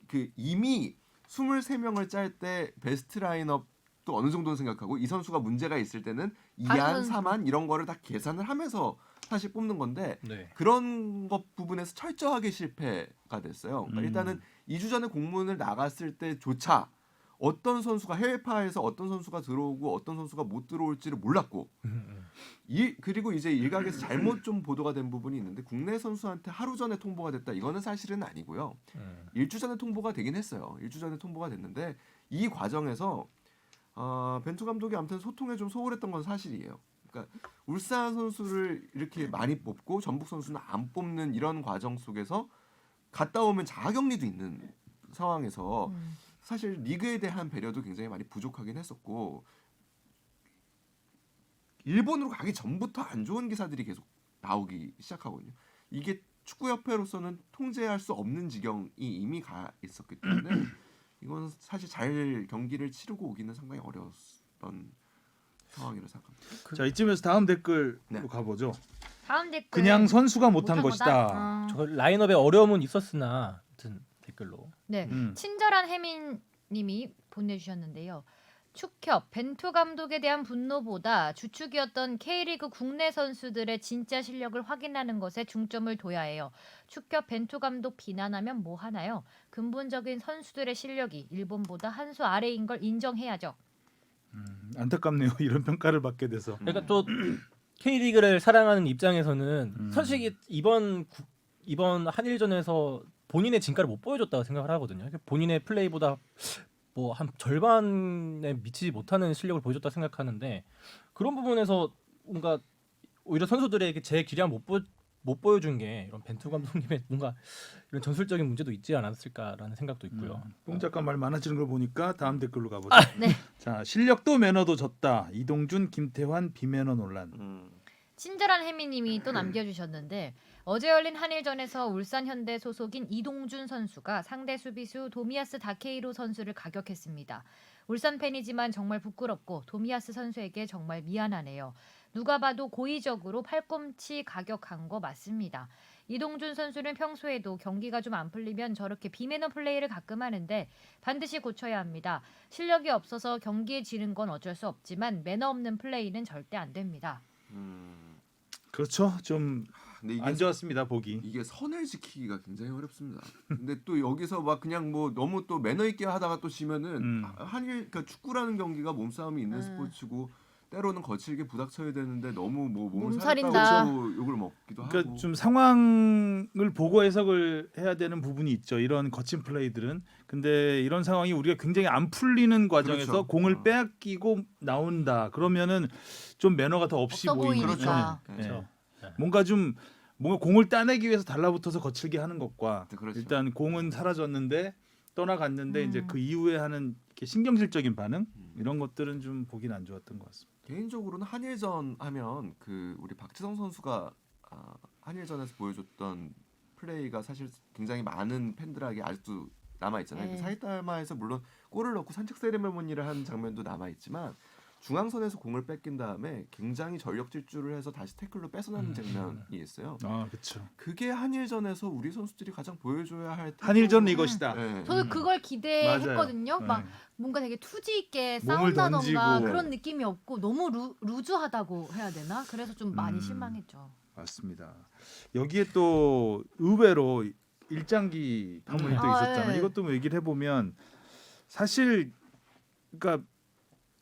그 이미 23명을 짤 때 베스트 라인업도 어느 정도는 생각하고 이 선수가 문제가 있을 때는 2안, 선수. 3안 이런 거를 다 계산을 하면서 사실 뽑는 건데 네. 그런 것 부분에서 철저하게 실패가 됐어요. 그러니까 일단은 2주 전에 공문을 나갔을 때조차 어떤 선수가 해외파에서 어떤 선수가 들어오고 어떤 선수가 못 들어올지를 몰랐고 그리고 이제 일각에서 잘못 좀 보도가 된 부분이 있는데 국내 선수한테 하루 전에 통보가 됐다 이거는 사실은 아니고요. 일주 전에 통보가 되긴 했어요. 일주 전에 통보가 됐는데 이 과정에서 벤투 감독이 아무튼 소통에 좀 소홀했던 건 사실이에요. 그러니까 울산 선수를 이렇게 많이 뽑고 전북 선수는 안 뽑는 이런 과정 속에서 갔다 오면 자가격리도 있는 상황에서 사실 리그에 대한 배려도 굉장히 많이 부족하긴 했었고 일본으로 가기 전부터 안 좋은 기사들이 계속 나오기 시작하거든요. 이게 축구협회로서는 통제할 수 없는 지경이 이미 가 있었기 때문에 이건 사실 잘 경기를 치르고 오기는 상당히 어려웠던 상황이라고 생각합니다. 자 이쯤에서 다음 댓글로 네. 가보죠. 다음 댓글. 그냥 선수가 못한 못한 것이다. 거다? 어. 저 라인업에 어려움은 있었으나 아무튼 댓글로 네, 음. 친절한 혜민님이 보내주셨는데요. 축협 벤투 감독에 대한 분노보다 주축이었던 K리그 국내 선수들의 진짜 실력을 확인하는 것에 중점을 둬야 해요. 축협 벤투 감독 비난하면 뭐 하나요? 근본적인 선수들의 실력이 일본보다 한 수 아래인 걸 인정해야죠. 안타깝네요. 이런 평가를 받게 돼서. 그러니까 또 K리그를 사랑하는 입장에서는 솔직히 이번 한일전에서 본인의 진가를 못 보여줬다고 생각을 하거든요. 본인의 플레이보다 뭐 한 절반에 미치지 못하는 실력을 보여줬다 생각하는데 그런 부분에서 뭔가 오히려 선수들에게 제 기량 못 보여준 게 이런 벤투 감독님의 뭔가 이런 전술적인 문제도 있지 않았을까라는 생각도 있고요. 뽕 작가 말 많아지는 걸 보니까 다음 댓글로 가보죠. 네. 자 실력도 매너도 졌다. 이동준, 김태환 비매너 논란. 친절한 혜미님이 또 남겨주셨는데 어제 열린 한일전에서 울산 현대 소속인 이동준 선수가 상대 수비수 도미아스 다케이로 선수를 가격했습니다. 울산 팬이지만 정말 부끄럽고 도미아스 선수에게 정말 미안하네요. 누가 봐도 고의적으로 팔꿈치 가격한 거 맞습니다. 이동준 선수는 평소에도 경기가 좀 안 풀리면 저렇게 비매너 플레이를 가끔 하는데 반드시 고쳐야 합니다. 실력이 없어서 경기에 지는 건 어쩔 수 없지만 매너 없는 플레이는 절대 안 됩니다. 그렇죠. 좀 근데 안 좋았습니다 보기. 이게 선을 지키기가 굉장히 어렵습니다. 근데 또 여기서 막 그냥 뭐 너무 또 매너 있게 하다가 또 지면은 한일 그러니까 축구라는 경기가 몸싸움이 있는 스포츠고 때로는 거칠게 부닥쳐야 되는데 너무 뭐 몸을 몸살인다. 살렸다고 욕을 먹기도 하고. 그러니까 좀 상황을 보고 해석을 해야 되는 부분이 있죠. 이런 거친 플레이들은. 근데 이런 상황이 우리가 굉장히 안 풀리는 과정에서 그렇죠. 공을 빼앗기고 나온다. 그러면은 좀 매너가 더 없이 없어 보이는 보이니까. 거죠. 그렇죠. 예. 뭔가 공을 따내기 위해서 달라붙어서 거칠게 하는 것과 그렇죠. 일단 공은 사라졌는데 떠나갔는데 이제 그 이후에 하는 이렇게 신경질적인 반응 이런 것들은 좀 보긴 안 좋았던 것 같습니다. 개인적으로는 한일전 하면 그 우리 박지성 선수가 한일전에서 보여줬던 플레이가 사실 굉장히 많은 팬들에게 아직도 남아 있잖아요. 네. 사이타마에서 물론 골을 넣고 산책 세레머니를 한 장면도 남아 있지만 중앙선에서 공을 뺏긴 다음에 굉장히 전력 질주를 해서 다시 태클로 뺏어나는 장면이 있어요. 아 그렇죠. 그게 한일전에서 우리 선수들이 가장 보여줘야 할 한일전은 이것이다. 네. 저도 그걸 기대했거든요. 맞아요. 막 네. 뭔가 되게 투지 있게 몸을 싸운다던가 던지고. 그런 느낌이 없고 너무 루즈하다고 해야 되나? 그래서 좀 많이 실망했죠. 맞습니다. 여기에 또 의외로 일장기 파문이 또 아, 있었잖아요. 예. 이것도 뭐 얘기를 해보면 사실 그러니까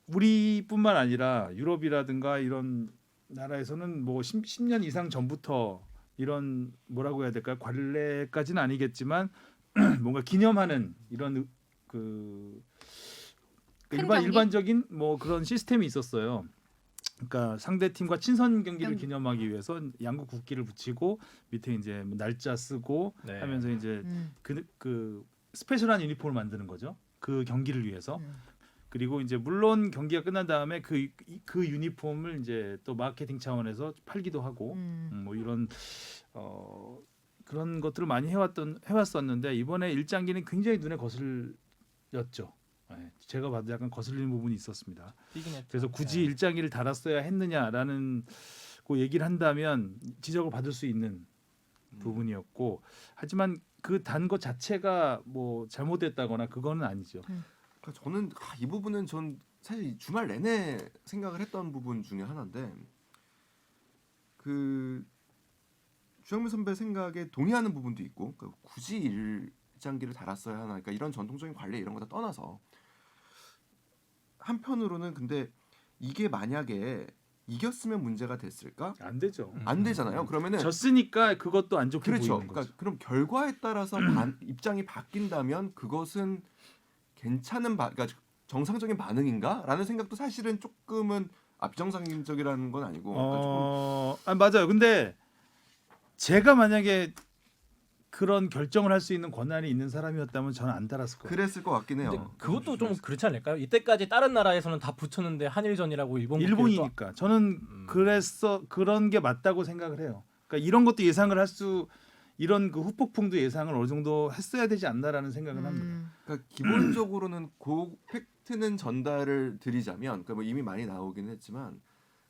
우리뿐만 아니라 유럽이라든가 이런 나라에서는 뭐 10년 이상 전부터 이런 뭐라고 해야 될까요? 관례까지는 아니겠지만 뭔가 기념하는 이런 그 큰 경기? 일반적인 뭐 그런 시스템이 있었어요. 그러니까 상대 팀과 친선 경기를 경기. 기념하기 위해서 양국 국기를 붙이고 밑에 이제 뭐 날짜 쓰고 네. 하면서 이제 음. 그 스페셜한 유니폼을 만드는 거죠. 그 경기를 위해서. 음. 그리고 이제 물론 경기가 끝난 다음에 그 유니폼을 이제 또 마케팅 차원에서 팔기도 하고 뭐 이런 그런 것들을 많이 해왔었는데 이번에 일장기는 굉장히 눈에 거슬렸죠. 네, 제가 봐도 약간 거슬리는 부분이 있었습니다. 삐긴 했죠. 그래서 굳이 네. 일장기를 달았어야 했느냐라는 그 얘기를 한다면 지적을 받을 수 있는 부분이었고 하지만 그 단 것 자체가 뭐 잘못됐다거나 그거는 아니죠. 그러니까 저는 이 부분은 전 사실 주말 내내 생각을 했던 부분 중에 하나인데 그 주영민 선배 생각에 동의하는 부분도 있고 그러니까 굳이 일장기를 달았어야 하나 그러니까 이런 전통적인 관례 이런 거 다 떠나서 한편으로는 근데 이게 만약에 이겼으면 문제가 됐을까? 안 되죠. 안 되잖아요. 그러면은 졌으니까 그것도 안 좋게 그렇죠. 보이는 거죠. 그러니까 그럼 결과에 따라서 입장이 바뀐다면 그것은 괜찮은 그러니까 정상적인 반응인가라는 생각도 사실은 조금은 비정상적이라는 건 아니고 그러니까 맞아요. 근데 제가 만약에 그런 결정을 할 수 있는 권한이 있는 사람이었다면 저는 안 달았을 거예요. 그랬을 것 같긴 근데 해요. 그것도 좀 그렇지 않을까요? 이때까지 다른 나라에서는 다 붙였는데 한일전이라고 일본이니까 저는 그런 게 맞다고 생각을 해요. 그러니까 이런 것도 예상을 이런 그 후폭풍도 예상을 어느 정도 했어야 되지 않나라는 생각은 합니다. 그러니까 기본적으로는 그 팩트는 전달을 드리자면 그러니까 뭐 이미 많이 나오긴 했지만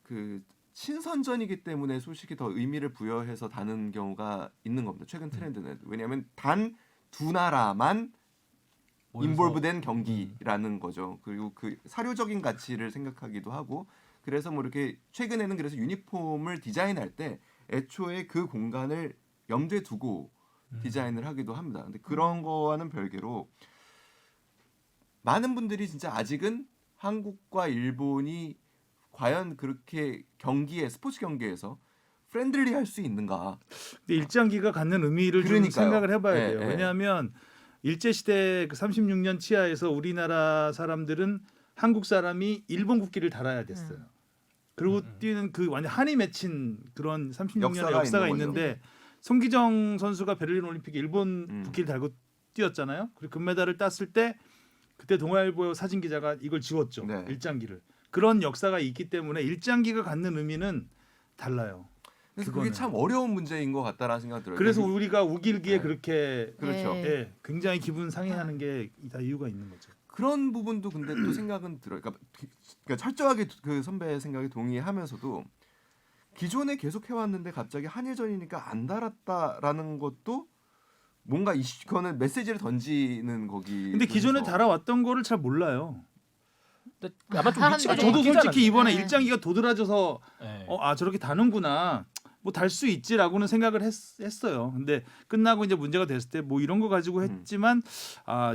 그 친선전이기 때문에 솔직히 더 의미를 부여해서 다는 경우가 있는 겁니다. 최근 트렌드는 왜냐하면 단 두 나라만 인볼브된 경기라는 거죠. 그리고 그 사료적인 가치를 생각하기도 하고 그래서 뭐 이렇게 최근에는 그래서 유니폼을 디자인할 때 애초에 그 공간을 염두에 두고 디자인을 하기도 합니다. 근데 그런 거와는 별개로 많은 분들이 진짜 아직은 한국과 일본이 과연 그렇게 스포츠 경기에서 프렌들리할 수 있는가? 근데 일장기가 갖는 의미를 좀 그러니까요. 생각을 해봐야 네, 돼요. 네. 왜냐하면 일제 시대 그 36년 치하에서 우리나라 사람들은 한국 사람이 일본 국기를 달아야 됐어요. 그리고 뛰는 그 완전 한이 맺힌 그런 36년의 역사가 있는 있는데 송기정 선수가 베를린 올림픽에 일본 국기를 달고 뛰었잖아요. 그리고 금메달을 땄을 때 그때 동아일보 사진 기자가 이걸 지웠죠. 네. 일장기를. 그런 역사가 있기 때문에 일장기가 갖는 의미는 달라요. 그래서 그거는. 그게 참 어려운 문제인 것 같다라는 생각이 들어요. 그래서 우리가 우길기에 네. 그렇게 그렇죠. 네. 예, 굉장히 기분 상해하는 게 다 이유가 있는 거죠. 그런 부분도 근데 또 생각은 들어요. 그러니까 철저하게 그 선배의 생각에 동의하면서도 기존에 계속 해왔는데 갑자기 한일전이니까 안 달았다라는 것도 뭔가 그거는 메시지를 던지는 거기. 근데 기존에 달아왔던 거를 잘 몰라요. 근데 아마 좀 사람들이- 위치가 저도 바뀌지 솔직히 이번에 네. 일장기가 도드라져서 네. 저렇게 다는구나. 뭐 달 수 있지라고는 생각을 했어요. 근데 끝나고 이제 문제가 됐을 때 뭐 이런 거 가지고 했지만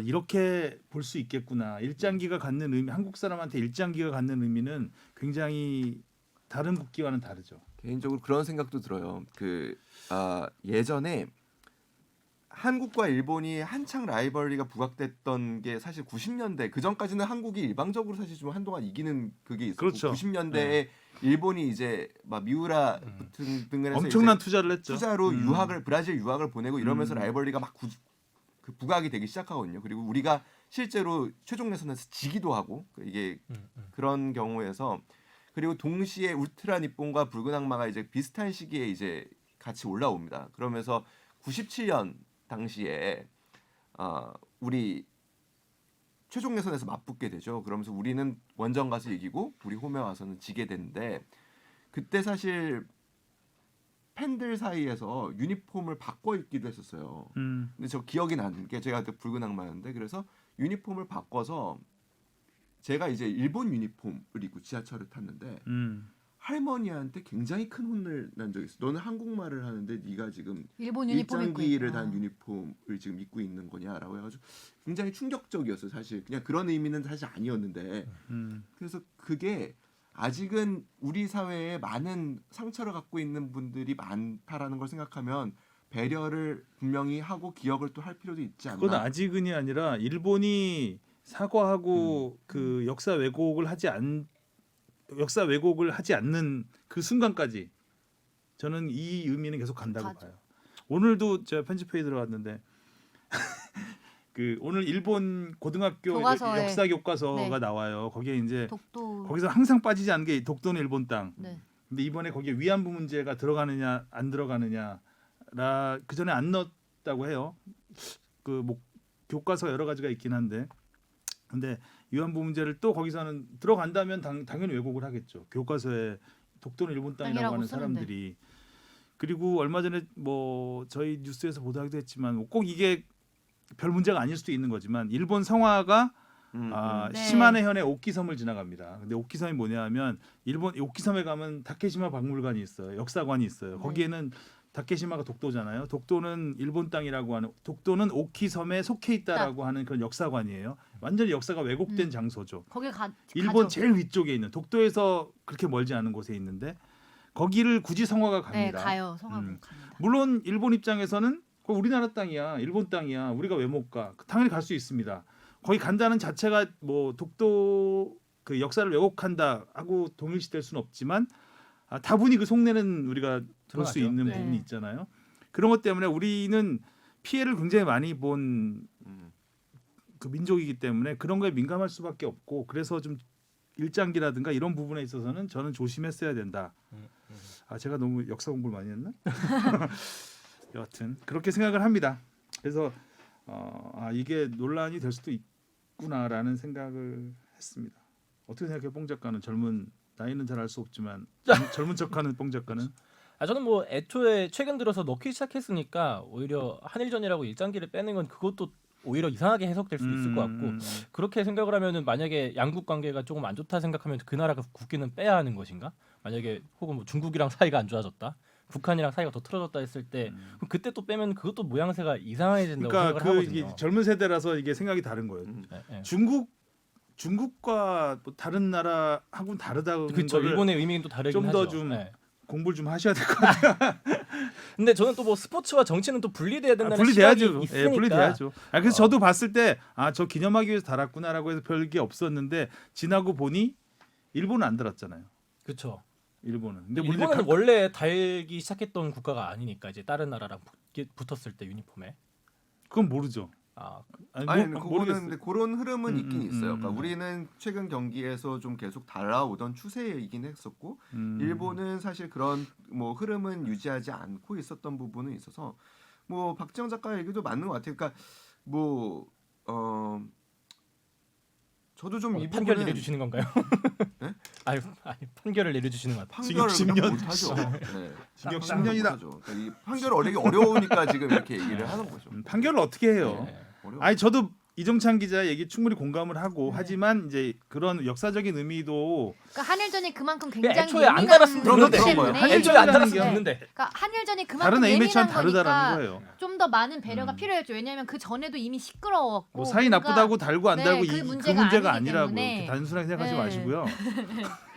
이렇게 볼 수 있겠구나. 일장기가 갖는 의미, 한국 사람한테 일장기가 갖는 의미는 굉장히 다른 국기와는 다르죠. 개인적으로 그런 생각도 들어요. 예전에 한국과 일본이 한창 라이벌리가 부각됐던 게 사실 90년대 그 전까지는 한국이 일방적으로 사실 좀 한동안 이기는 그게 있었고 그렇죠. 90년대에 일본이 이제 막 미우라 등을 해서 엄청난 이제 투자를 했죠. 투자로 브라질 유학을 보내고 이러면서 라이벌리가 막 그 부각이 되기 시작하거든요. 그리고 우리가 실제로 최종 예선에서 지기도 하고 이게 그런 경우에서 그리고 동시에 울트라 니폰과 붉은 악마가 이제 비슷한 시기에 이제 같이 올라옵니다. 그러면서 97년 당시에 우리 최종 예선에서 맞붙게 되죠. 그러면서 우리는 원정 가서 이기고 우리 홈에 와서는 지게 되는데 그때 사실 팬들 사이에서 유니폼을 바꿔 입기도 했었어요. 근데 저 기억이 나는 게 제가 그때 붉은 악마였는데 그래서 유니폼을 바꿔서 제가 이제 일본 유니폼을 입고 지하철을 탔는데 할머니한테 굉장히 큰 혼을 난 적이 있어. 너는 한국말을 하는데 네가 지금 일본 유니폼 입고 일장기를 있구나. 단 유니폼을 지금 입고 있는 거냐라고 해가지고 굉장히 충격적이었어요. 사실 그냥 그런 의미는 사실 아니었는데 그래서 그게 아직은 우리 사회에 많은 상처를 갖고 있는 분들이 많다라는 걸 생각하면 배려를 분명히 하고 기억을 또 할 필요도 있지 않나. 그건 아직은이 아니라 일본이 사과하고 그 역사 왜곡을 하지 않는 그 순간까지 저는 이 의미는 계속 간다고 가죠. 봐요. 오늘도 제가 편집회의 들어갔는데 그 오늘 일본 고등학교 교과서에. 역사 교과서가 네. 나와요. 거기에 이제 독도. 거기서 항상 빠지지 않는 게 독도는 일본 땅. 네. 근데 이번에 거기에 위안부 문제가 들어가느냐 안 들어가느냐라 그 전에 안 넣었다고 해요. 그 뭐 교과서 여러 가지가 있긴 한데 근데 위안부 문제를 또 거기서는 들어간다면 당연히 왜곡을 하겠죠. 교과서에 독도는 일본 땅이라고 땅이라고 하는 쓰는데. 사람들이 그리고 얼마 전에 뭐 저희 뉴스에서 보도하기도 했지만 꼭 이게 별 문제가 아닐 수도 있는 거지만 일본 성화가 네. 시마네 현의 오키섬을 지나갑니다. 근데 오키섬이 뭐냐면 일본 오키섬에 가면 다케시마 박물관이 있어요. 역사관이 있어요. 네. 거기에는 다케시마가 독도잖아요. 독도는 일본 땅이라고 하는 독도는 오키섬에 속해 있다라고 하는 그런 역사관이에요. 완전히 역사가 왜곡된 장소죠. 거기 일본 가죠. 제일 위쪽에 있는 독도에서 그렇게 멀지 않은 곳에 있는데 거기를 굳이 성화가 네, 갑니다. 가요. 성하고 음. 갑니다. 물론 일본 입장에서는 그거 우리나라 땅이야, 일본 땅이야. 우리가 왜 못 가? 당연히 갈 수 있습니다. 거기 간다는 자체가 뭐 독도 그 역사를 왜곡한다 하고 동일시될 수는 없지만 다분히 그 속내는 우리가 볼 수 드러나죠. 있는 네. 부분이 있잖아요. 그런 것 때문에 우리는 피해를 굉장히 많이 본 그 민족이기 때문에 그런 거에 민감할 수밖에 없고 그래서 좀 일장기라든가 이런 부분에 있어서는 저는 조심했어야 된다. 제가 너무 역사 공부를 많이 했나? 여하튼 그렇게 생각을 합니다. 그래서 이게 논란이 될 수도 있구나라는 생각을 했습니다. 어떻게 생각해, 뽕 작가는? 나이는 잘 알 수 없지만 젊은 척하는 뽕 작가는? 저는 뭐 애초에 최근 들어서 넣기 시작했으니까 오히려 한일전이라고 일장기를 빼는 건 그것도 오히려 이상하게 해석될 수도 있을 것 같고 그렇게 생각을 하면은 만약에 양국 관계가 조금 안 좋다 생각하면 그 나라가 국기는 빼야 하는 것인가? 만약에 혹은 뭐 중국이랑 사이가 안 좋아졌다, 북한이랑 사이가 더 틀어졌다 했을 때 그럼 그때 또 빼면 그것도 모양새가 이상해진다고 그러니까 생각을 이게 하거든요. 젊은 세대라서 이게 생각이 다른 거예요. 네. 중국과 뭐 다른 나라하고는 다르다는 그렇죠. 거를 일본의 의미는 또 다르긴 좀 더 하죠. 좀 네. 공부를 좀 하셔야 될 것 같아요. 근데 저는 또 뭐 스포츠와 정치는 또 분리돼야 된다는 분리돼야죠. 시각이 있으니까. 분리돼야죠. 그래서 저도 봤을 때 저 기념하기 위해서 달았구나라고 해서 별게 없었는데 지나고 보니 일본은 안 달았잖아요. 그렇죠. 일본은. 근데 일본은 원래 달기 시작했던 국가가 아니니까 이제 다른 나라랑 붙었을 때 유니폼에. 그건 모르죠. 아니 모르겠어요. 그거는 근데 그런 흐름은 있긴 있어요. 그러니까 음. 우리는 최근 경기에서 좀 계속 달라오던 추세이긴 했었고 음. 일본은 사실 그런 뭐 흐름은 유지하지 않고 있었던 부분은 있어서 뭐 박지영 작가 얘기도 맞는 것 같아요. 그러니까 뭐 저도 좀 이 판결 부분은 내려주시는 건가요? 네? 아니 판결을 내려주시는 것 같아요. 판결을 징역 그냥 10년. 못하죠. 네. 징역 판결을 10년이다. 못하죠. 그러니까 이 판결 어리기 어려우니까 지금 이렇게 얘기를 하는 거죠. 판결을 어떻게 해요? 네. 어려워. 저도 이정찬 기자 얘기 충분히 공감을 하고 네. 하지만 이제 그런 역사적인 의미도 그러니까 한일전이 그만큼 굉장히 애초에 안 예민한 달았으면 그런 거기 거예요. 때문에 한일전이 애초에 안 네. 달았으면 네. 됐는데. 그러니까 한일전이 다른 그만큼 A매치와는 예민한 다르다라는 거니까 거예요. 좀 더 많은 배려가 필요했죠. 왜냐하면 그 전에도 이미 시끄러웠고 뭐 사이 뭔가 나쁘다고 달고 안 네, 달고 그 그 문제가 문제가 아니기 아니라고 때문에. 이렇게 단순하게 생각하지 네. 마시고요.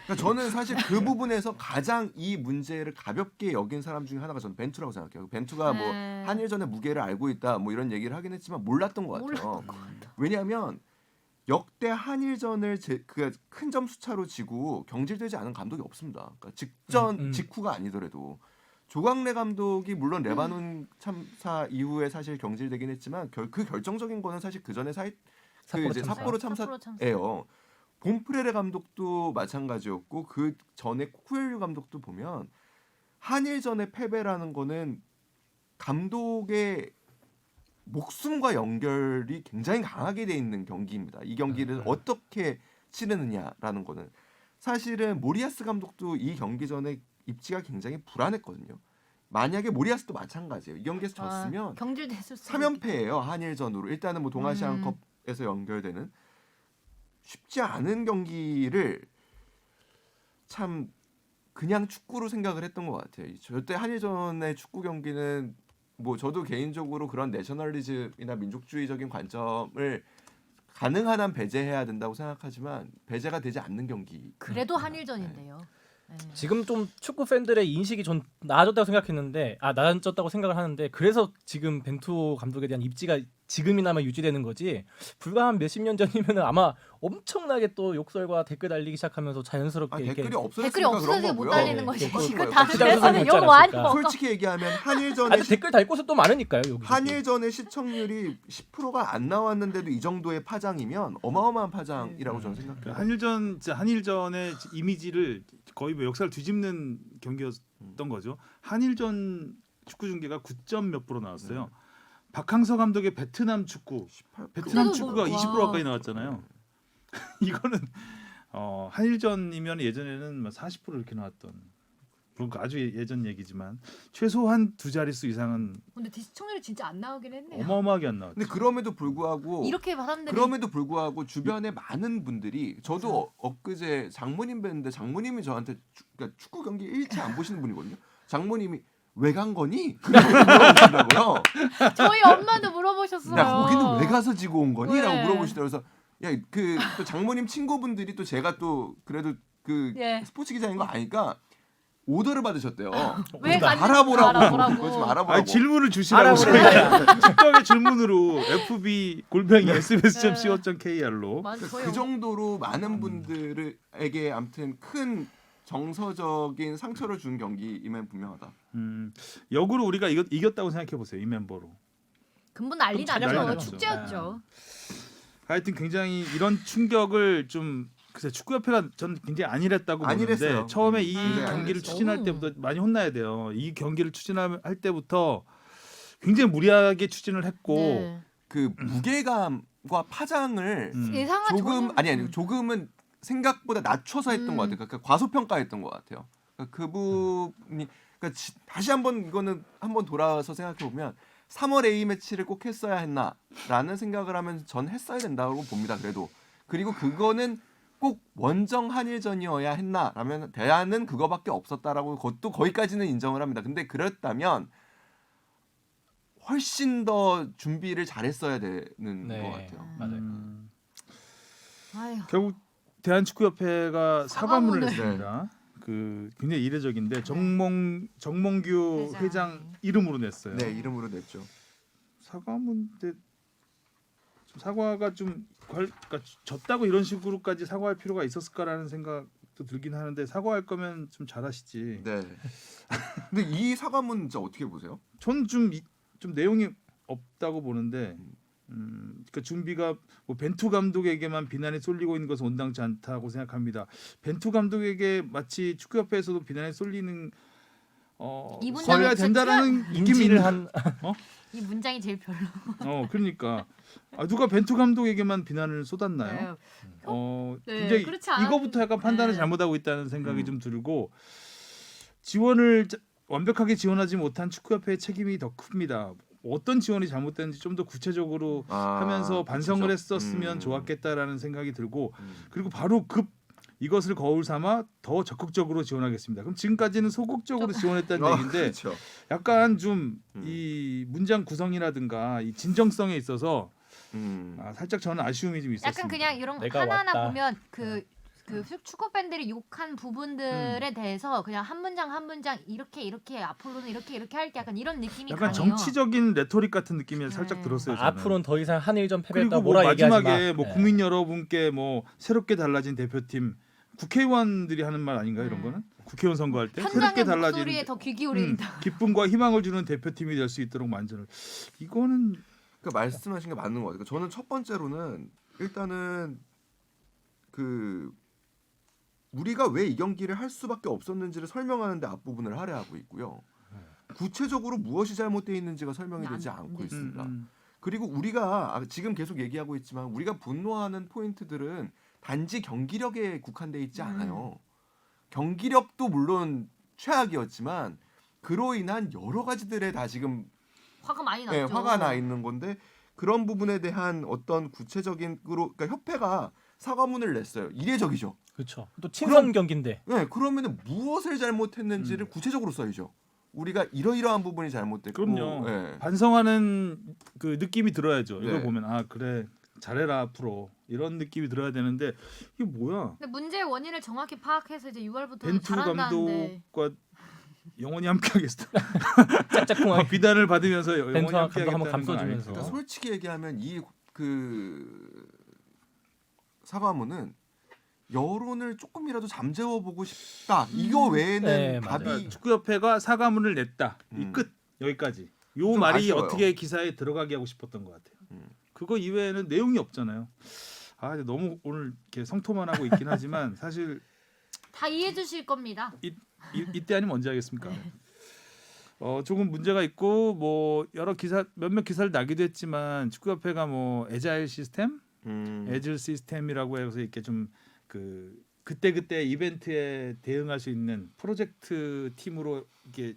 그러니까 저는 사실 그 부분에서 가장 이 문제를 가볍게 여긴 사람 중에 하나가 저는 벤투라고 생각해요. 벤투가 뭐 네. 한일전의 무게를 알고 있다 뭐 이런 얘기를 하긴 했지만 몰랐던 것 같아요. 몰랐던 것 같아요. 왜냐하면 역대 한일전을 큰 점수 차로 지고 경질되지 않은 감독이 없습니다. 그러니까 직후가 아니더라도 조광래 감독이 물론 레바논 참사 이후에 사실 경질되긴 했지만 그 결정적인 거는 사실 그 전에 삿포로 참사예요. 봄프레레 감독도 마찬가지였고 그 전에 쿠엘류 감독도 보면 한일전의 패배라는 거는 감독의 목숨과 연결이 굉장히 강하게 돼 있는 경기입니다. 이 경기를 어떻게 치르느냐라는 거는 사실은 모리아스 감독도 이 경기 전에 입지가 굉장히 불안했거든요. 만약에 모리아스도 마찬가지예요. 이 경기에서 졌으면 경질됐을 수 3연패예요. 한일전으로. 일단은 뭐 동아시안컵에서 연결되는 쉽지 않은 경기를 참 그냥 축구로 생각을 했던 것 같아요. 절대 한일전의 축구 경기는 뭐 저도 개인적으로 그런 내셔널리즘이나 민족주의적인 관점을 가능한 한 배제해야 된다고 생각하지만 배제가 되지 않는 경기. 그래도 한일전인데요. 네. 지금 좀 축구 팬들의 인식이 좀 나아졌다고 생각했는데 나아졌다고 생각을 하는데 그래서 지금 벤투 감독에 대한 입지가 지금이나마 유지되는 거지 불과 한 몇십 년 전이면 아마 엄청나게 또 욕설과 댓글 달리기 시작하면서 자연스럽게 이렇게 댓글이 없어졌으니까 댓글이 없어서 그런 못 거고요. 달리는 네, 거지. 댓글 그 뭐 다른 시장 데서는 선생님 욕 많이 있지 먹어. 솔직히 얘기하면 아니 댓글 달 곳은 또 많으니까요 여기. 한일전의 시청률이 10%가 안 나왔는데도 이 정도의 파장이면 어마어마한 파장이라고 저는 생각해요. 한일전의 이미지를 거의 뭐 역사를 뒤집는 경기였던 거죠. 한일전 축구 중계가 9점 몇 프로 나왔어요. 박항서 감독의 베트남 축구, 18%. 베트남 그때도 축구가 뭐, 20% 와. 가까이 나왔잖아요. 이거는 한일전이면 예전에는 40% 이렇게 나왔던. 물론 아주 예전 얘기지만 최소한 두 자릿수 이상은 근데 시청률이 진짜 안 나오긴 했네요. 어마어마하게 안 나왔죠. 근데 그럼에도 불구하고 이렇게 사람들이 그럼에도 불구하고 주변에 많은 분들이 저도 엊그제 장모님 뵀는데 장모님이 저한테 그러니까 축구 경기 일체 안 보시는 분이거든요. 장모님이 왜 간 거니? 그렇게 물어보시더라고요. 저희 엄마도 물어보셨어요. 야 거기는 왜 가서 지고 온 거니? 왜? 라고 물어보시더라고요. 그래서 야 그 또 장모님 친구분들이 또 제가 또 그래도 그 예. 스포츠 기자인 거 아니까 오더를 받으셨대요. 왜 좀 갔는지 알아보라고. 알아보라고. 그거 좀 알아보라고. 아니, 질문을 주시라고 직접의 질문으로 fb@sbs.co.kr로 맞아, 저희 그 정도로 많은 분들에게 아무튼 큰 정서적인 상처를 준 경기임은 분명하다. 역으로 우리가 이겼다고 생각해 보세요. 이 멤버로. 근본 난리 좀 난리 났죠. 났죠. 축제였죠. 하여튼 굉장히 이런 충격을 좀 글쎄 축구협회가 전 굉장히 안일했다고 안일했어요. 보는데 처음에 이 굉장히 경기를 안일했어요. 추진할 때부터 많이 혼나야 돼요. 이 경기를 추진할 때부터 굉장히 무리하게 추진을 했고 네. 그 무게감과 파장을 예상한 조금은 생각보다 낮춰서 했던 것 같아요. 그러니까 과소평가했던 것 같아요. 그러니까 그 부분이 그러니까 다시 한번 이거는 한번 돌아서 생각해 보면 3월 A 매치를 꼭 했어야 했나라는 생각을 하면 전 했어야 된다고 봅니다. 그래도 그리고 그거는 꼭 원정 한일전이어야 했나라면 대안은 그거밖에 없었다라고 그것도 거기까지는 인정을 합니다. 근데 그랬다면 훨씬 더 준비를 잘했어야 되는 네. 것 같아요. 맞아요. 아휴. 결국 대한축구협회가 사과문을 사과문을. 했습니다. 그 굉장히 이례적인데 정몽규 회장. 회장 이름으로 냈어요. 네, 이름으로 냈죠. 사과문인데 좀 사과가 좀 그러니까 졌다고 이런 식으로까지 사과할 필요가 있었을까라는 생각도 들긴 하는데 사과할 거면 좀 잘하시지. 네. 근데 이 사과문 진짜 어떻게 보세요? 전 좀 내용이 없다고 보는데 그러니까 준비가 뭐 벤투 감독에게만 비난이 쏠리고 있는 것은 온당치 않다고 생각합니다. 벤투 감독에게 마치 축구협회에서도 비난이 쏠리는 이 문장이 쏠려야 된다라는 느낌이 인지를 있는 한 이 문장이 제일 별로. 그러니까 누가 벤투 감독에게만 비난을 쏟았나요? 네, 굉장히 그렇지 않았- 이거부터 약간 판단을 네. 잘못하고 있다는 생각이 좀 들고 지원을 완벽하게 지원하지 못한 축구협회의 책임이 더 큽니다. 어떤 지원이 잘못됐는지 좀 더 구체적으로 하면서 반성을 그렇죠. 했었으면 좋았겠다라는 생각이 들고 그리고 바로 이것을 거울 삼아 더 적극적으로 지원하겠습니다. 그럼 지금까지는 소극적으로 지원했다는 얘기인데 그렇죠. 약간 좀 이 문장 구성이라든가 이 진정성에 있어서 살짝 저는 아쉬움이 좀 있었습니다. 약간 그냥 이런 거 내가 하나하나 왔다. 보면 그 축구 팬들이 욕한 부분들에 대해서 그냥 한 문장 이렇게 아폴로는 이렇게 할게 약간 이런 느낌이 약간 강해요. 정치적인 레토릭 같은 느낌이 살짝 네. 들었어요. 저는. 앞으로는 더 이상 한일전 패배했다 그리고 뭐 뭐라 얘기하지 마지막에 마. 뭐 네. 국민 여러분께 뭐 새롭게 달라진 대표팀 국회의원들이 하는 말 아닌가요? 이런 네. 거는 국회의원 선거할 때 새롭게 현장의 달라진 목소리에 더 귀 기울인다. 기쁨과 희망을 주는 대표팀이 될 수 있도록 만전을 이거는 그 말씀하신 게 맞는 것 같아요. 저는 첫 번째로는 일단은 그 우리가 왜 이 경기를 할 수밖에 없었는지를 설명하는데 앞부분을 할애하고 있고요. 구체적으로 무엇이 잘못되어 있는지가 설명이 되지 않고 있습니다. 그리고 우리가 지금 계속 얘기하고 있지만 우리가 분노하는 포인트들은 단지 경기력에 국한돼 있지 않아요. 경기력도 물론 최악이었지만 그로 인한 여러 가지들에 다 지금 화가 많이 났죠. 화가 나 있는 건데 그런 부분에 대한 어떤 구체적인 그러니까 협회가 사과문을 냈어요. 이례적이죠. 그렇죠. 또 친선 그럼- 경기인데. 네, 그러면은 무엇을 잘못했는지를 구체적으로 써야죠. 우리가 이러이러한 부분이 잘못됐고, 그럼요. 예. 반성하는 그 느낌이 들어야죠. 이걸 네. 보면 아 그래 잘해라 앞으로 이런 느낌이 들어야 되는데 이게 뭐야? 근데 문제의 원인을 정확히 파악해서 이제 6월부터 벤투 잘한다는데 감독과 영원히 함께하겠다. 짝짝꿍하게 비단을 받으면서 영원히 벤투 감독 함께하겠다는 한번 건 감싸주면서. 아니니까. 그러니까 솔직히 얘기하면 이 그 사과문은 여론을 조금이라도 잠재워 보고 싶다. 이거 외에는 네, 답이 맞아요. 축구협회가 사과문을 냈다. 이 음. 끝 여기까지. 요 좀 말이 아쉬워요. 어떻게 기사에 들어가게 하고 싶었던 것 같아요. 그거 이외에는 내용이 없잖아요. 아 근데 너무 오늘 이렇게 성토만 하고 있긴 하지만 사실 다 이해해 주실 겁니다. 이때 아니면 언제 하겠습니까? 조금 문제가 있고 뭐 여러 기사 몇몇 기사를 나기도 했지만 축구협회가 뭐 애자일 시스템, 애질 시스템이라고 해서 이렇게 좀 그때 이벤트에 대응할 수 있는 프로젝트 팀으로 이렇게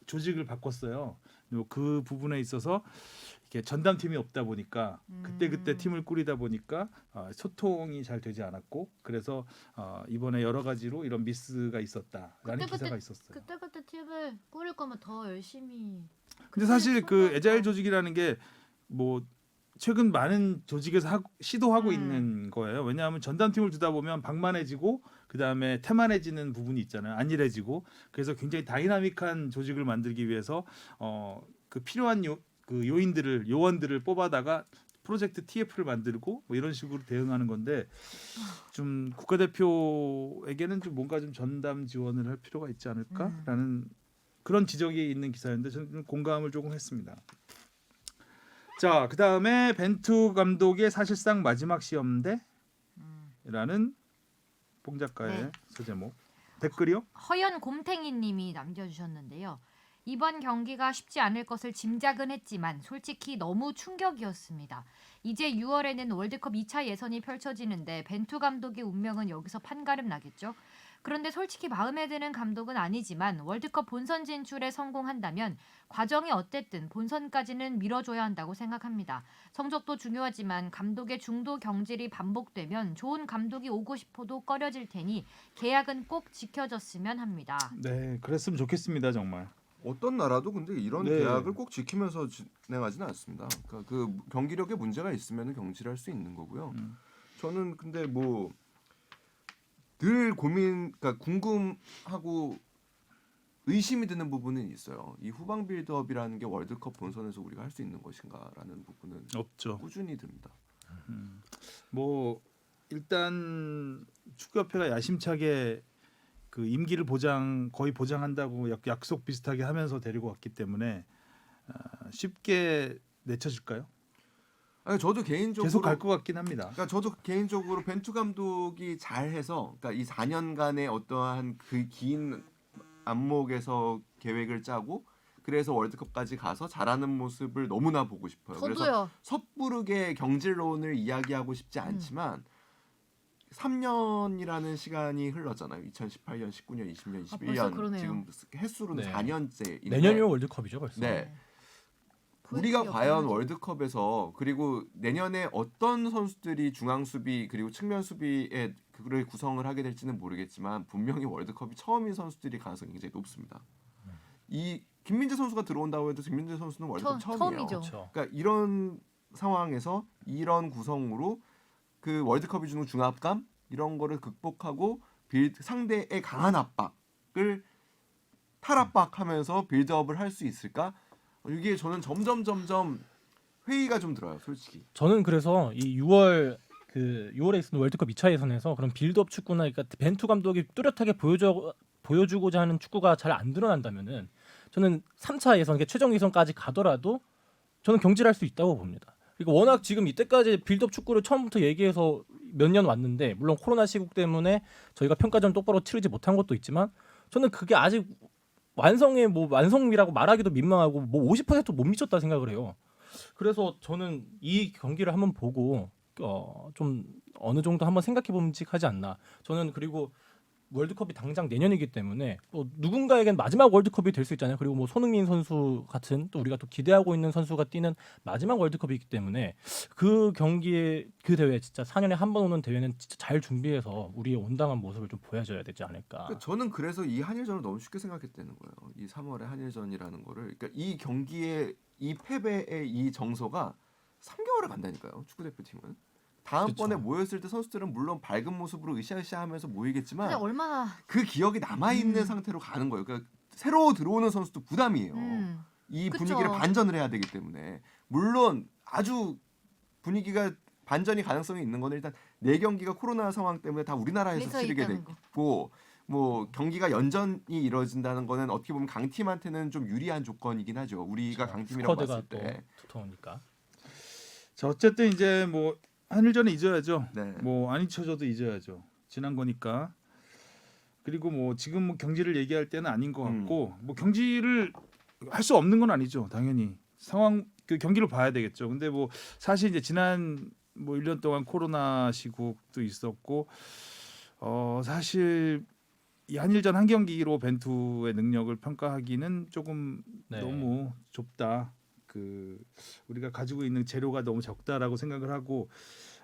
조직을 바꿨어요. 그리고 그 부분에 있어서 이렇게 전담 팀이 없다 보니까 그때 팀을 꾸리다 보니까 소통이 잘 되지 않았고 그래서 이번에 여러 가지로 이런 미스가 있었다라는 기사가 있었어요. 그때 팀을 꾸릴 거면 더 열심히. 근데 사실 그 소통하고. 애자일 조직이라는 게 뭐 최근 많은 조직에서 시도하고 있는 거예요. 왜냐하면 전담팀을 두다 보면 방만해지고 그 다음에 태만해지는 부분이 있잖아요. 안일해지고 그래서 굉장히 다이나믹한 조직을 만들기 위해서 그 필요한 요원들을 뽑아다가 프로젝트 TF를 만들고 뭐 이런 식으로 대응하는 건데 좀 국가대표에게는 좀 뭔가 좀 전담 지원을 할 필요가 있지 않을까라는 그런 지적이 있는 기사였는데 저는 공감을 조금 했습니다. 자, 그 다음에 벤투 감독의 사실상 마지막 시험대라는 뽕 작가의 네. 소제목 댓글이요? 허연 곰탱이님이 남겨주셨는데요. 이번 경기가 쉽지 않을 것을 짐작은 했지만 솔직히 너무 충격이었습니다. 이제 6월에는 월드컵 2차 예선이 펼쳐지는데 벤투 감독의 운명은 여기서 판가름 나겠죠. 그런데 솔직히 마음에 드는 감독은 아니지만 월드컵 본선 진출에 성공한다면 과정이 어땠든 본선까지는 밀어줘야 한다고 생각합니다. 성적도 중요하지만 감독의 중도 경질이 반복되면 좋은 감독이 오고 싶어도 꺼려질 테니 계약은 꼭 지켜졌으면 합니다. 네, 그랬으면 좋겠습니다 정말. 어떤 나라도 근데 이런 네. 계약을 꼭 지키면서 진행하지는 않습니다. 그러니까 그 경기력에 문제가 있으면 경질할 수 있는 거고요. 저는 근데 뭐 늘 그러니까 궁금하고 의심이 드는 부분은 있어요. 이 후방 빌드업이라는 게 월드컵 본선에서 우리가 할 수 있는 것인가라는 부분은 없죠. 꾸준히 듭니다. 뭐 일단 축구협회가 야심차게 그 임기를 거의 보장한다고 약속 비슷하게 하면서 데리고 왔기 때문에 쉽게 내쳐질까요? 아니 저도 개인적으로 계속 갈 것 같긴 합니다. 그러니까 저도 개인적으로 벤투 감독이 잘해서 그러니까 이 4년간의 어떠한 그 긴 안목에서 계획을 짜고 그래서 월드컵까지 가서 잘하는 모습을 너무나 보고 싶어요. 그래서 저도요. 섣부르게 경질론을 이야기하고 싶지 않지만 3년이라는 시간이 흘렀잖아요. 2018년, 19년, 20년, 아, 벌써 21년 그러네요. 지금 횟수로는 네. 4년째인데 내년이면 월드컵이죠 벌써. 네. 보여줄 우리가 게 과연 없긴 하죠. 월드컵에서 그리고 내년에 어떤 선수들이 중앙 수비 그리고 측면 수비에 그를 구성을 하게 될지는 모르겠지만 분명히 월드컵이 처음인 선수들이 가능성이 굉장히 높습니다. 이 김민재 선수가 들어온다고 해도 김민재 선수는 월드컵 처음이에요. 처음이죠. 그렇죠. 그러니까 이런 상황에서 이런 구성으로 그 월드컵이 주는 중압감 이런 거를 극복하고 상대의 강한 압박을 탈압박하면서 빌드업을 할 수 있을까? 이게 저는 점점 회의가 좀 들어요, 솔직히. 저는 그래서 이 6월에 있는 월드컵 2차 예선에서 그런 빌드업 축구나 그러니까 벤투 감독이 뚜렷하게 보여주고자 하는 축구가 잘 안 드러난다면은 저는 3차 예선, 그러니까 최종 예선까지 가더라도 저는 경질할 수 있다고 봅니다. 그리고 워낙 지금 이때까지 빌드업 축구를 처음부터 얘기해서 몇 년 왔는데 물론 코로나 시국 때문에 저희가 평가전 똑바로 치르지 못한 것도 있지만 저는 그게 아직 완성이라고 말하기도 민망하고 뭐 50%못 미쳤다 생각을 해요. 그래서 저는 이 경기를 한번 보고 좀 어느 정도 한번 생각해 봄직하지 않나. 저는 그리고 월드컵이 당장 내년이기 때문에 또 누군가에겐 마지막 월드컵이 될 수 있잖아요. 그리고 뭐 손흥민 선수 같은 또 우리가 또 기대하고 있는 선수가 뛰는 마지막 월드컵이기 때문에 그 경기에 그 대회 진짜 4년에 한 번 오는 대회는 진짜 잘 준비해서 우리의 온당한 모습을 좀 보여줘야 되지 않을까. 그러니까 저는 그래서 이 한일전을 너무 쉽게 생각했다는 거예요. 이 3월의 한일전이라는 거를. 그러니까 이 경기의 이 패배의 이 정서가 3개월을 간다니까요. 축구 대표팀은. 다음번에 그쵸. 모였을 때 선수들은 물론 밝은 모습으로 으쌰으쌰하면서 모이겠지만 근데 얼마나 그 기억이 남아 있는 상태로 가는 거예요. 그러니까 새로 들어오는 선수도 부담이에요. 이 그쵸. 분위기를 반전을 해야 되기 때문에 물론 아주 분위기가 반전이 가능성이 있는 거는 일단 4경기가 코로나 상황 때문에 다 우리나라에서 그래서 치르게 있다는 거. 됐고 뭐 경기가 연전이 이루어진다는 거는 어떻게 보면 강팀한테는 좀 유리한 조건이긴 하죠. 우리가 강팀이라고 스쿼드가 봤을 또 때. 두터우니까. 자 어쨌든 이제 뭐 한일전은 잊어야죠. 네. 뭐 안 잊혀져도 잊어야죠. 지난 거니까. 그리고 뭐 지금 뭐 경지를 얘기할 때는 아닌 것 같고 뭐 경지를 할 수 없는 건 아니죠. 당연히 상황 그 경기를 봐야 되겠죠. 근데 뭐 사실 이제 지난 뭐 1년 동안 코로나 시국도 있었고 사실 이 한일전 한 경기로 벤투의 능력을 평가하기는 조금 네. 너무 좁다. 그 우리가 가지고 있는 재료가 너무 적다라고 생각을 하고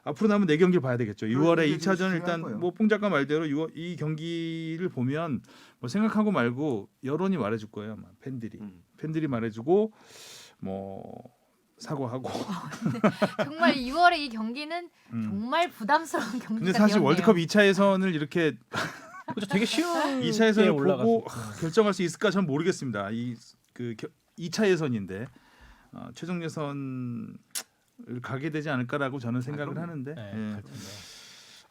앞으로 남은 4경기를 봐야 되겠죠. 6월에 이게 2차전 중요한 일단 거예요. 뭐 뽕 작가 말대로 이 경기를 보면 뭐 생각하고 말고 여론이 말해줄 거예요. 아마 팬들이 말해주고 뭐 사과하고. 정말 2월에 이 경기는 음. 정말 부담스러운 경기가 근데 사실 되었네요. 월드컵 2차 예선을 이렇게 그렇죠. 되게 쉬운 2차 예선을 보고 올라갔었죠. 결정할 수 있을까 저는 모르겠습니다. 2차 예선인데 최종 예선을 가게 되지 않을까라고 저는 생각을 그럼요. 하는데 네, 예. 갈 텐데.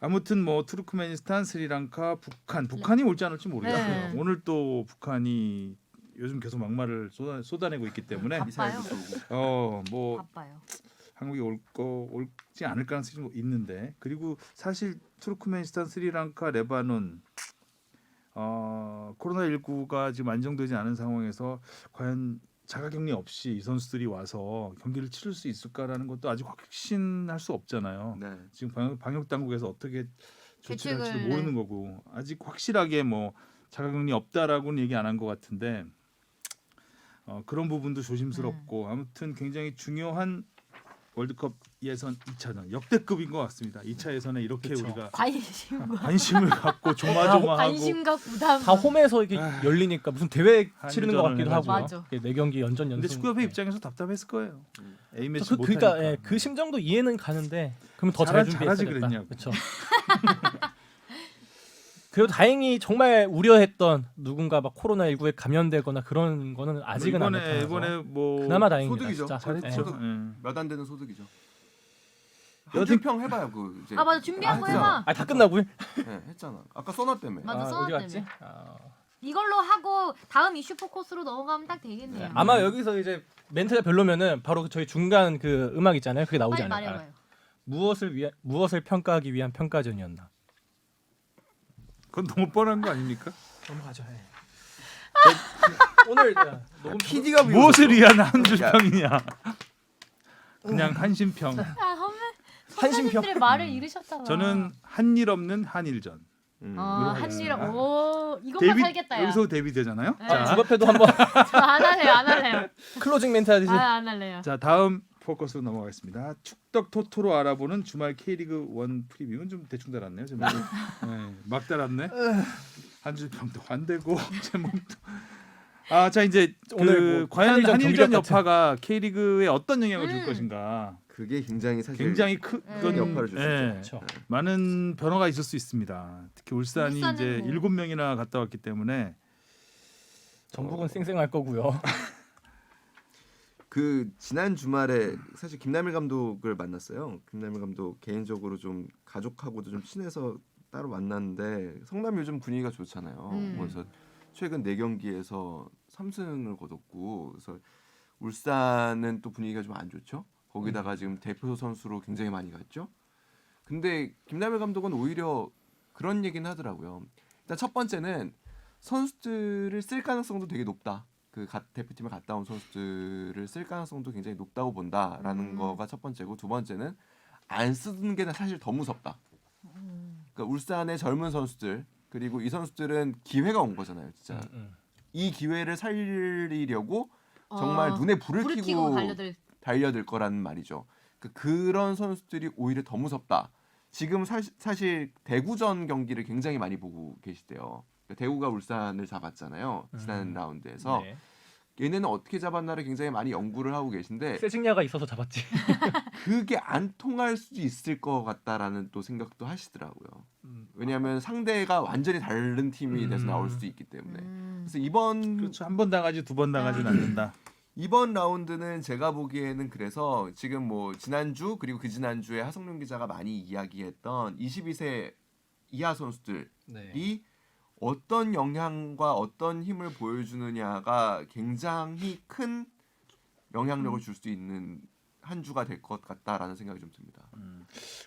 아무튼 뭐 투르크메니스탄, 스리랑카, 북한이 올지 않을지 모르겠어요. 네. 오늘 또 북한이 요즘 계속 막말을 쏟아내고 있기 때문에 바빠요. 미사일도 쏘고. 뭐 바빠요. 한국이 올지 않을 가능성이 좀 있는데 그리고 사실 투르크메니스탄, 스리랑카, 레바논 코로나19가 지금 안정되지 않은 상황에서 과연 자가격리 없이 이 선수들이 와서 경기를 치를 수 있을까라는 것도 아직 확신할 수 없잖아요. 네. 지금 방역 당국에서 어떻게 조치를 할지도 계획을, 모르는 거고 아직 확실하게 뭐 자가격리 없다라고는 얘기 안 한 것 같은데 그런 부분도 조심스럽고 아무튼 굉장히 중요한 월드컵 예선 2차전 역대급인 것 같습니다. 2차 예선에 이렇게 그쵸. 우리가 관심과 관심을 갖고 조마조마하고 관심과 부담. 다 홈에서 이게 열리니까 무슨 대회 치르는 것 같기도 한일전을 하고요. 맞아. 4경기 연전 연승. 근데 축구협회 입장에서 답답했을 거예요. A 매치 그러니까 못하니까. 예, 그 심정도 이해는 가는데 그러면 더 잘 잘하지 준비했어야겠다. 그랬냐고. 그렇죠. 그래도 다행히 정말 우려했던 누군가 막 코로나19에 감염되거나 그런 거는 아직은 안 나타나서 이번에 뭐 그나마 다행입니다. 소득이죠. 진짜. 잘했죠. 소득. 예. 몇 안 되는 소득이죠. 여튼- 한줄평 해봐요. 그 이제. 아 맞아 준비한 거 했잖아. 해봐. 아, 다 끝나고요? 네, 했잖아. 아까 써놨다며. 맞아, 어디 써놨다며. 갔지? 이걸로 하고 다음 이슈 포커스로 넘어가면 딱 되겠네요. 아마 여기서 이제 멘트가 별로면은 바로 저희 중간 그 음악 있잖아요. 그게 나오지 빨리 않을까. 말해봐요. 무엇을 평가하기 위한 평가전이었나? 그건 너무 뻔한 거 아닙니까? 넘어가죠. 오늘 녹음 PD가 무엇을 위한 한 줄평이냐? 그냥 한심평. 아 한심평. 선배님들의 말을 잃으셨잖아. 저는 한일 없는 한일전. 한일 하겠습니다. 오 이것만 살겠다 야. 여기서 데뷔 되잖아요. 네. 자, 주바페도 한번 저안 할래요 안 할래요. 클로징 멘트 하듯이. 안 할래요. 자 다음 포커스로 넘어가겠습니다. 축덕 토토로 알아보는 주말 K리그 1 프리뷰는 좀 대충 달았네요. 제목이. 네, 막 달았네. 한 줄평도 안 되고 제목도. 자 이제 오늘 뭐 과연 한일전 한일전 경기력 여파가 K리그에 어떤 영향을 줄 음. 것인가. 그게 굉장히 사실 굉장히 큰 역할을 줄 수 있죠. 그렇죠. 많은 변화가 있을 수 있습니다. 특히 울산이 울산은 이제 뭐. 7명이나 갔다 왔기 때문에 전북은 쌩쌩할 거고요. 그 지난 주말에 사실 김남일 감독을 만났어요. 김남일 감독 개인적으로 좀 가족하고도 좀 친해서 따로 만났는데 성남 요즘 분위기가 좋잖아요. 그래서 최근 4경기에서 3승을 거뒀고 그래서 울산은 또 분위기가 좀 안 좋죠. 거기다가 지금 대표 선수로 굉장히 많이 갔죠. 근데 김남일 감독은 오히려 그런 얘기는 하더라고요. 일단 첫 번째는 선수들을 쓸 가능성도 되게 높다. 그 대표팀에 갔다 온 선수들을 쓸 가능성도 굉장히 높다고 본다라는 거가 첫 번째고 두 번째는 안 쓰는 게 사실 더 무섭다. 그러니까 울산의 젊은 선수들 그리고 이 선수들은 기회가 온 거잖아요, 진짜. 이 기회를 살리려고 정말 눈에 불을 켜고 달려들 거라는 말이죠. 그런 선수들이 오히려 더 무섭다. 지금 사실 대구전 경기를 굉장히 많이 보고 계시대요. 대구가 울산을 잡았잖아요. 지난 라운드에서. 네. 얘네는 어떻게 잡았나를 굉장히 많이 연구를 하고 계신데 세징야가 있어서 잡았지. 그게 안 통할 수도 있을 것 같다라는 또 생각도 하시더라고요. 왜냐하면 상대가 완전히 다른 팀이 돼서 나올 수도 있기 때문에. 그래서 그렇죠. 한 번 당하지 두 번 당하지는 않는다. 이번 라운드는 제가 보기에는 그래서 지금 뭐 지난주 그리고 그 지난주에 하성룡 기자가 많이 이야기했던 22세 이하 선수들이 네. 어떤 영향과 어떤 힘을 보여주느냐가 굉장히 큰 영향력을 줄 수 있는 한 주가 될 것 같다라는 생각이 좀 듭니다.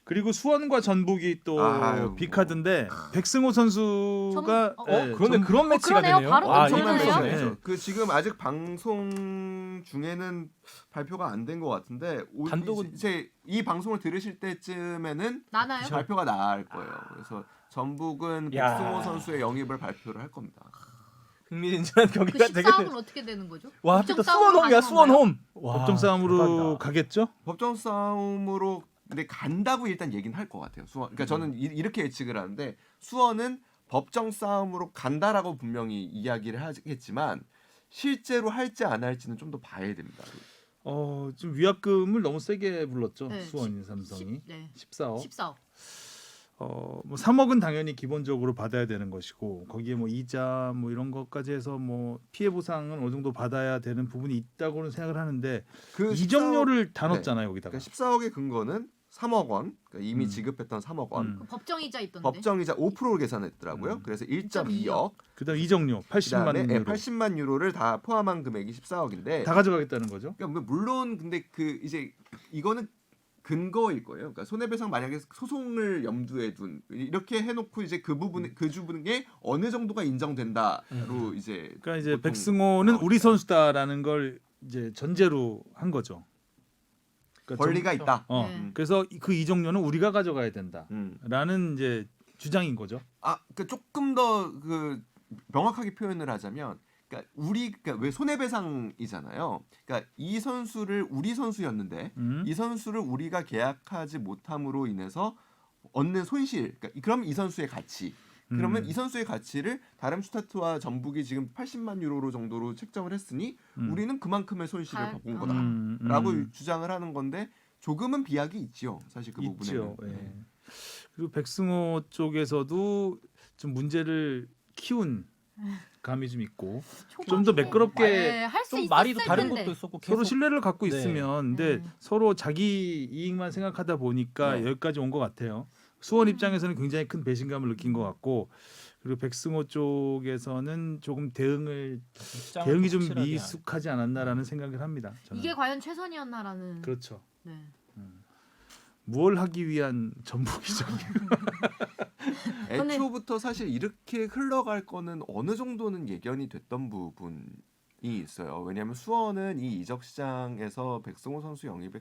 그리고 수원과 전북이 또 아유, 빅카드인데 백승호 선수가 그런데 그런 매치가 그러네요. 되네요. 바로 엄청난 그러네요. 매치죠. 네. 그 지금 아직 방송 중에는 발표가 안 된 것 같은데 단독은- 이제 이 방송을 들으실 때쯤에는 나나요? 발표가 나올 거예요. 그래서 전북은 야. 백승호 선수의 영입을 발표를 할 겁니다. 흥미진진한 그 경기가 10싸움은 되겠네. 어떻게 되는 거죠? 와, 법정 또 싸움으로 수원홈이야, 가는 건가요? 수원홈. 와, 법정 싸움으로 대박이다. 가겠죠? 법정 싸움으로 근데 간다고 일단 얘기는 할 것 같아요. 수원. 그러니까 저는 이렇게 예측을 하는데 수원은 법정 싸움으로 간다라고 분명히 이야기를 하겠지만 실제로 할지 안 할지는 좀 더 봐야 됩니다. 좀 위약금을 너무 세게 불렀죠. 네, 수원 삼성이 14억. 14억. 뭐 3억은 당연히 기본적으로 받아야 되는 것이고 거기에 뭐 이자 뭐 이런 것까지 해서 뭐 피해 보상은 어느 정도 받아야 되는 부분이 있다고는 생각을 하는데 그 이적료를 다 넣었잖아요, 여기다가. 그러니까 14억의 근거는 3억 원, 그러니까 이미 지급했던 3억 원. 그 법정이자 있던데. 법정이자 5%를 계산했더라고요. 그래서 1.2억. 그다음 이적료 80만 그다음에 유로 80만 유로를 다 포함한 금액이 14억인데. 다 가져가겠다는 거죠. 그러니까 물론 근데 그 이제 이거는 근거일 거예요. 그러니까 손해배상 만약에 소송을 염두에 둔 이렇게 해놓고 이제 그 부분에 그 주분에 어느 정도가 인정된다로 이제. 그러니까 이제 보통 백승호는 우리 나오죠. 선수다라는 걸 이제 전제로 한 거죠. 그러니까 권리가 있다. 네. 그래서 그 이적료는 우리가 가져가야 된다라는 음. 이제 주장인 거죠. 그 조금 더 그 명확하게 표현을 하자면, 그러니까 왜 손해배상이잖아요. 그러니까 이 선수를 우리 선수였는데 이 선수를 우리가 계약하지 못함으로 인해서 얻는 손실. 그러니까 그럼 이 선수의 가치. 그러면 이 선수의 가치를 다름슈타트와 전북이 지금 80만 유로 정도로 책정을 했으니 우리는 그만큼의 손실을 본 거다라고 주장을 하는 건데 조금은 비약이 있지요. 사실 그 있죠. 부분에는. 예. 그리고 백승호 쪽에서도 좀 문제를 키운 감이 좀 있고 좀 더 매끄럽게 할수 좀 있었을 말이 또 다른 텐데. 것도 있었고 서로 계속 신뢰를 갖고 네. 있으면 근데 서로 자기 이익만 생각하다 보니까 네. 여기까지 온 것 같아요. 수원 입장에서는 굉장히 큰 배신감을 느낀 것 같고 그리고 백승호 쪽에서는 조금 대응이 좀 확실하게 미숙하지 않았나라는 생각을 합니다. 저는. 이게 과연 최선이었나라는. 그렇죠. 네. 뭘 하기 위한 전북이죠. 애초부터 사실 이렇게 흘러갈 거는 어느 정도는 예견이 됐던 부분이 있어요. 왜냐하면 수원은 이 이적 시장에서 백승호 선수 영입에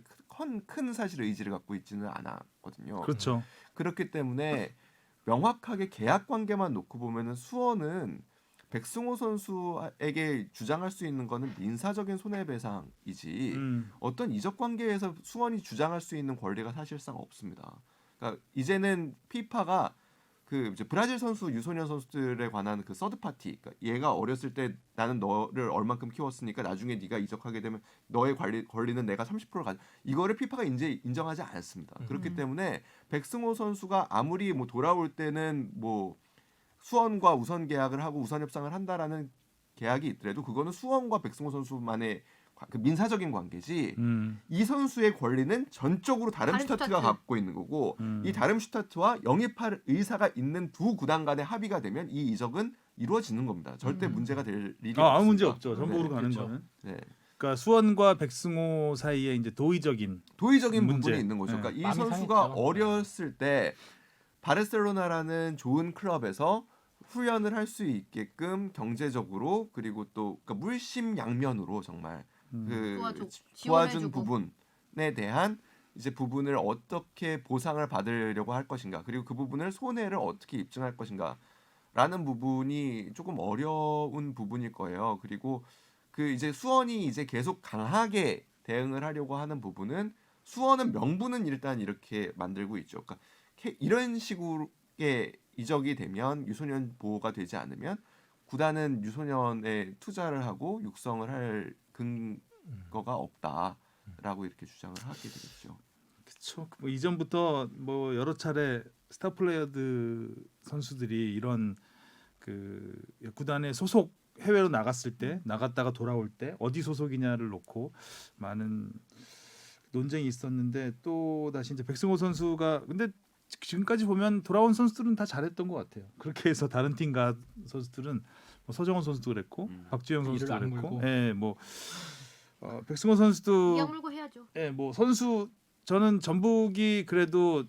큰 사실 의지를 갖고 있지는 않았거든요. 그렇죠. 그렇기 때문에 명확하게 계약 관계만 놓고 보면은 수원은 백승호 선수에게 주장할 수 있는 거는 민사적인 손해배상이지 어떤 이적 관계에서 수원이 주장할 수 있는 권리가 사실상 없습니다. 그러니까 이제는 피파가 그 이제 브라질 선수 유소년 선수들에 관한 그 서드 파티, 그러니까 얘가 어렸을 때 나는 너를 얼만큼 키웠으니까 나중에 네가 이적하게 되면 너의 권리는 내가 30%를 가져. 이거를 피파가 이제 인정하지 않습니다. 그렇기 때문에 백승호 선수가 아무리 뭐 돌아올 때는 뭐 수원과 우선 계약을 하고 우선 협상을 한다라는 계약이 있더라도 그거는 수원과 백승호 선수만의 그 민사적인 관계지 이 선수의 권리는 전적으로 다름슈타트가 다름슈타트. 갖고 있는 거고 이 다름슈타트와 영입할 의사가 있는 두 구단 간의 합의가 되면 이 이적은 이루어지는 겁니다. 절대 문제가 될 일이 없습니다. 아무 문제 없죠. 전북으로 가는 그렇죠. 거는. 네. 그러니까 수원과 백승호 사이에 이제 도의적인 도의적인 문제. 부분이 있는 거죠. 네. 그러니까 이 마음이 선수가 상했죠. 어렸을 때 바르셀로나라는 좋은 클럽에서 훈련을 할 수 있게끔 경제적으로 그리고 또 그러니까 물심양면으로 정말 그 도와준 지원해주고. 부분에 대한 이제 부분을 어떻게 보상을 받으려고 할 것인가 그리고 그 부분을 손해를 어떻게 입증할 것인가라는 부분이 조금 어려운 부분일 거예요. 그리고 그 이제 수원이 이제 계속 강하게 대응을 하려고 하는 부분은 수원은 명분은 일단 이렇게 만들고 있죠. 그러니까 이런 식의 이적이 되면 유소년 보호가 되지 않으면 구단은 유소년에 투자를 하고 육성을 할 근거가 없다라고 이렇게 주장을 하게 되겠죠. 그렇죠. 뭐 이전부터 뭐 여러 차례 스타 플레이어드 선수들이 이런 그 구단의 소속 해외로 나갔을 때 나갔다가 돌아올 때 어디 소속이냐를 놓고 많은 논쟁이 있었는데 또 다시 이제 백승호 선수가 근데 지금까지 보면 돌아온 선수들은 다 잘했던 것 같아요. 그렇게 해서 다른 팀 가 선수들은 뭐 서정원 선수도 그랬고 박주영 선수도 이를 그랬고, 악물고. 예, 뭐 백승호 선수도 약물고 해야죠. 예, 뭐 선수 저는 전북이 그래도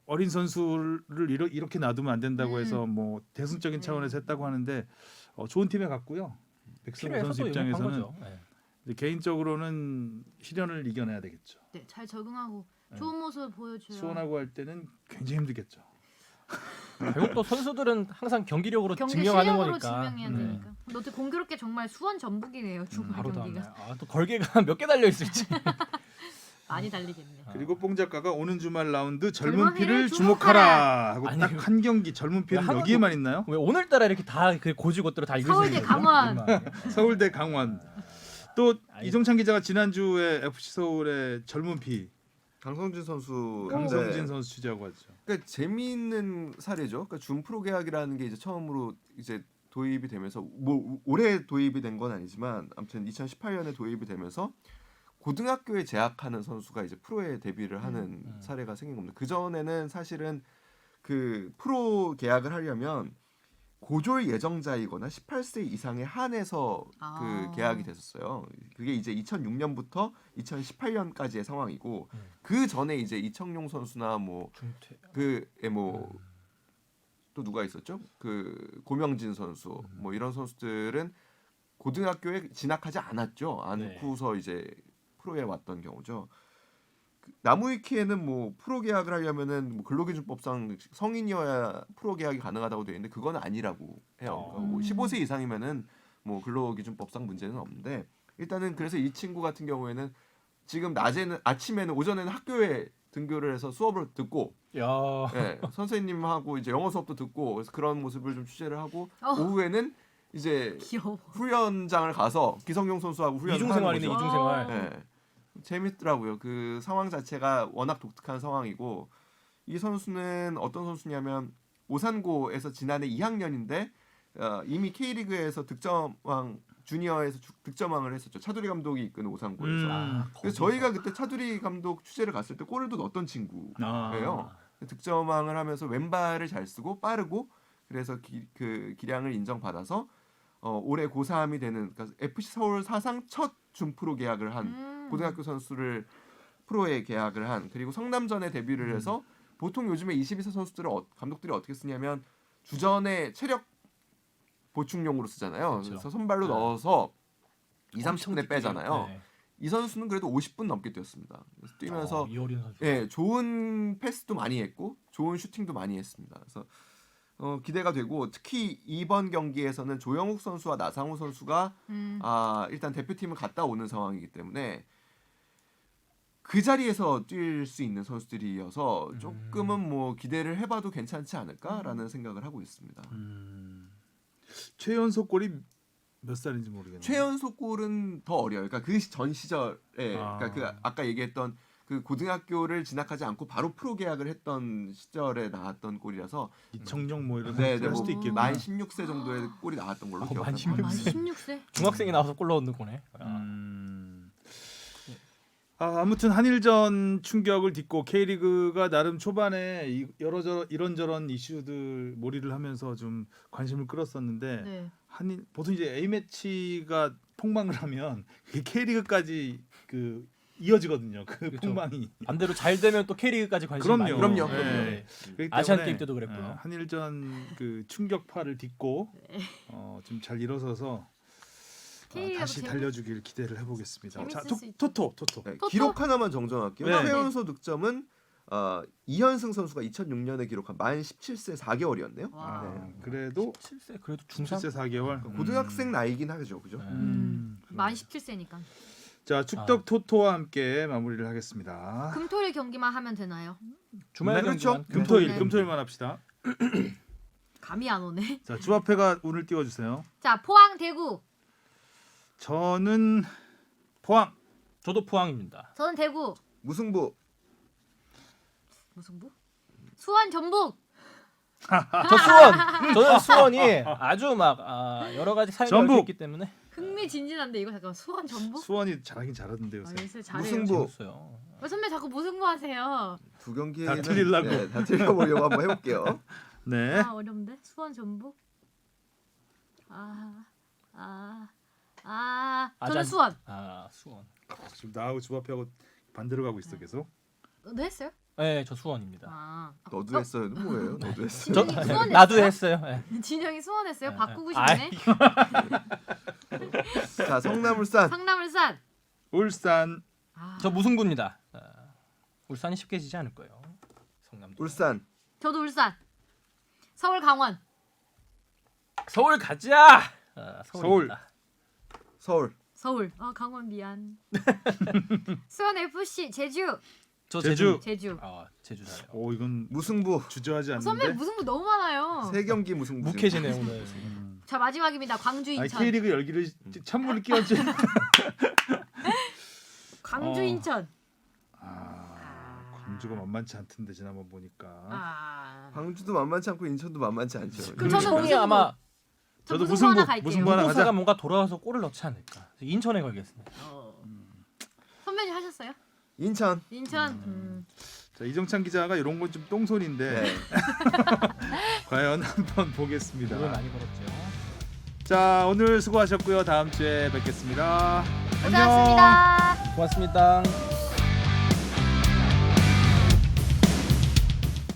어린 선수를 이렇게 놔두면 안 된다고 해서 뭐 대승적인 차원에서 했다고 하는데 좋은 팀에 갔고요. 백승호 선수 입장에서는 네. 개인적으로는 시련을 이겨내야 되겠죠. 네, 잘 적응하고 좋은 모습 보여줘요. 수원하고 할 때는 굉장히 힘들겠죠. 결국 또 선수들은 항상 경기력으로 경기 증명하는 실력으로 거니까. 증명해야 되니까. 근데 어떻게 공교롭게 정말 수원 전북이네요. 주말 바로 경기가 다음에 또 걸개가 몇 개 달려 있을지. 많이 달리겠네. 그리고 뽕 작가가 오는 주말 라운드 젊은 젊은 피를 피를 주목하라 하고 아니, 딱 한 경기 젊은 피는 하나도- 여기에만 있나요? 왜 오늘따라 이렇게 다 그 고지고대로 다 읽으시는 서울대 거죠? 강원. 서울대 강원. 또 아니, 이종찬 기자가 지난주에 FC 서울의 젊은 피 강성진 선수 강성진 선수 취재하고 왔죠. 그러니까 재미있는 사례죠. 그러니까 준 프로 계약이라는 게 이제 처음으로 이제 도입이 되면서 뭐 올해 도입이 된 건 아니지만 아무튼 2018년에 도입이 되면서 고등학교에 재학하는 선수가 이제 프로에 데뷔를 하는 사례가 생긴 겁니다. 그 전에는 사실은 그 프로 계약을 하려면 고졸 예정자이거나 18세 이상에 한해서 그 계약이 됐었어요. 그게 이제 2006년부터 2018년까지의 상황이고 그 전에 이제 이청용 선수나 뭐 또 누가 있었죠? 그 고명진 선수 뭐 이런 선수들은 고등학교에 진학하지 않았죠. 않고서 이제 프로에 왔던 경우죠. 나무위키에는 뭐 프로 계약을 하려면은 뭐 근로기준법상 성인이어야 프로 계약이 가능하다고 되어 있는데 그건 아니라고 해요. 그러니까 뭐 15세 이상이면은 뭐 근로기준법상 문제는 없는데 일단은 그래서 이 친구 같은 경우에는 지금 아침에는 오전에는 학교에 등교를 해서 수업을 듣고 야. 네, 선생님하고 이제 영어 수업도 듣고 그래서 그런 모습을 좀 취재를 하고 오후에는 이제 귀여워. 훈련장을 가서 기성용 선수하고 훈련을 이중 하는 생활이네, 거죠. 이중 생활. 네. 재밌더라고요. 그 상황 자체가 워낙 독특한 상황이고 이 선수는 어떤 선수냐면 오산고에서 지난해 2학년인데 이미 K리그에서 득점왕 주니어에서 득점왕을 했었죠. 차두리 감독이 이끄는 오산고에서. 그래서 저희가 그때 차두리 감독 취재를 갔을 때 골을 또 넣었던 친구예요. 득점왕을 하면서 왼발을 잘 쓰고 빠르고 그래서 그 기량을 인정받아서 올해 고3이 되는 그러니까 FC 서울 사상 첫 준프로 계약을 한 고등학교 선수를 프로에 계약을 한 그리고 성남전에 데뷔를 해서 보통 요즘에 22세 선수들을 감독들이 어떻게 쓰냐면 주전에 체력 보충용으로 쓰잖아요. 그렇죠. 그래서 선발로 넣어서 2, 30분에 빼잖아요. 네. 이 선수는 그래도 50분 넘게 뛰었습니다. 그래서 뛰면서 이호린 선수. 예, 좋은 패스도 많이 했고 좋은 슈팅도 많이 했습니다. 그래서 기대가 되고 특히 이번 경기에서는 조영욱 선수와 나상호 선수가 일단 대표팀을 갔다 오는 상황이기 때문에 그 자리에서 뛸 수 있는 선수들이어서 조금은 뭐 기대를 해봐도 괜찮지 않을까라는 생각을 하고 있습니다. 최연소 골이 몇 살인지 모르겠네요. 최연소 골은 더 어려요. 그러니까 그 전 시절에 그러니까 그 아까 얘기했던 그 고등학교를 진학하지 않고 바로 프로 계약을 했던 시절에 나왔던 골이라서 이청용 뭐 이런 네, 할 수도 뭐 있겠구나. 만 16세 정도의 골이 나왔던 걸로 만 기억합니다. 16세. 만 16세? 중학생이 나와서 골 넣는 거네. 아무튼 한일전 충격을 딛고 K리그가 나름 초반에 이런저런 이슈들 몰이를 하면서 좀 관심을 끌었었는데 네. 보통 이제 A 매치가 폭망을 하면 K리그까지 그 이어지거든요. 그 그렇죠. 폭망이. 반대로 잘 되면 또 K리그까지 관심 그럼요. 많이. 그럼요. 네. 그렇기 아시안 때문에, 게임 때도 그랬고요. 한일전 그 충격파를 딛고 좀 잘 일어서서 K리그도 다시 재밌- 달려주길 기대를 해보겠습니다. 자, 재밌을 수 있죠. 토토. 네, 토토? 기록 하나만 정정할게요. 네. 최연소 득점은 이현승 선수가 2006년에 기록한 만 17세 4개월이었네요. 와. 아, 그래도 17세 그래도 중삼. 17세 4개월. 고등학생 나이긴 하죠, 그죠? 만 17세니까. 자, 축덕 토토와 함께 마무리를 하겠습니다. 금토일 경기만 하면 되나요? 주말 네, 그렇죠. 경기만. 금토일, 네. 금토일만 합시다. 감이 안 오네. 자, 주합회가 운을 띄워주세요. 자, 포항 대구. 저는 포항. 저도 포항입니다. 저는 대구. 무승부. 무승부? 수원 전북. 저 수원. 저는 수원이 아주 막 여러 가지 사연이 전북. 얽혀 있기 때문에 흥미진진한데 이거 잠깐 수원 전북? 수원이 잘하긴 잘하던데 아, 요새. 요새 잘해요. 무승부. 재밌어요. 선배 자꾸 무승부 하세요. 두 경기는 다 틀리려고. 네, 다 틀려보려고 한번 해볼게요. 네. 아 어려운데 수원 전북. 저는 아잔. 수원. 수원. 지금 나하고 주합회하고 반대로 가고 있어 계속. 너도 했어요? 네, 저 수원입니다. 너도 했어요. 뭐예요? 너도 했어요. 저 진영이 수원 나도 했어요? 했어요. 네. 진영이 수원했어요? 네, 바꾸고 네. 싶네. 자, 성남울산. 상남울산. 울산. 저 무승부입니다. 울산이 쉽게 지지 않을 거예요. 성남도. 울산. 저도 울산. 서울 강원. 서울 가자. 서울입니다. 서울. 서울. 강원 미안. 수원 FC 제주. 저 제주. 제주. 제주 잘해요. 오, 이건 무승부. 주저하지 선배 않는데. 무승부 너무 많아요. 세 경기 무승부. 묵해지네 오늘. 자 마지막입니다. 광주 아니, 인천. K리그 열기를 찬물을 끼얹지. 광주 인천. 광주가 만만치 않던데 지난번 보니까. 광주도 만만치 않고 인천도 만만치 않죠. 그럼 저는 인천이 무승부. 아마 저 저도 무승부 하나 무승부, 갈게요. 무승부 하나 무고사가 가자. 뭔가 돌아와서 골을 넣지 않을까. 인천에 걸겠습니다. 선배님 하셨어요? 인천. 인천. 자, 이정찬 기자가 이런 건 좀 똥손인데 네. 과연 한번 보겠습니다. 돈을 많이 벌었죠. 자, 오늘 수고하셨고요. 다음 주에 뵙겠습니다. 안녕. 고생하셨습니다. 고맙습니다.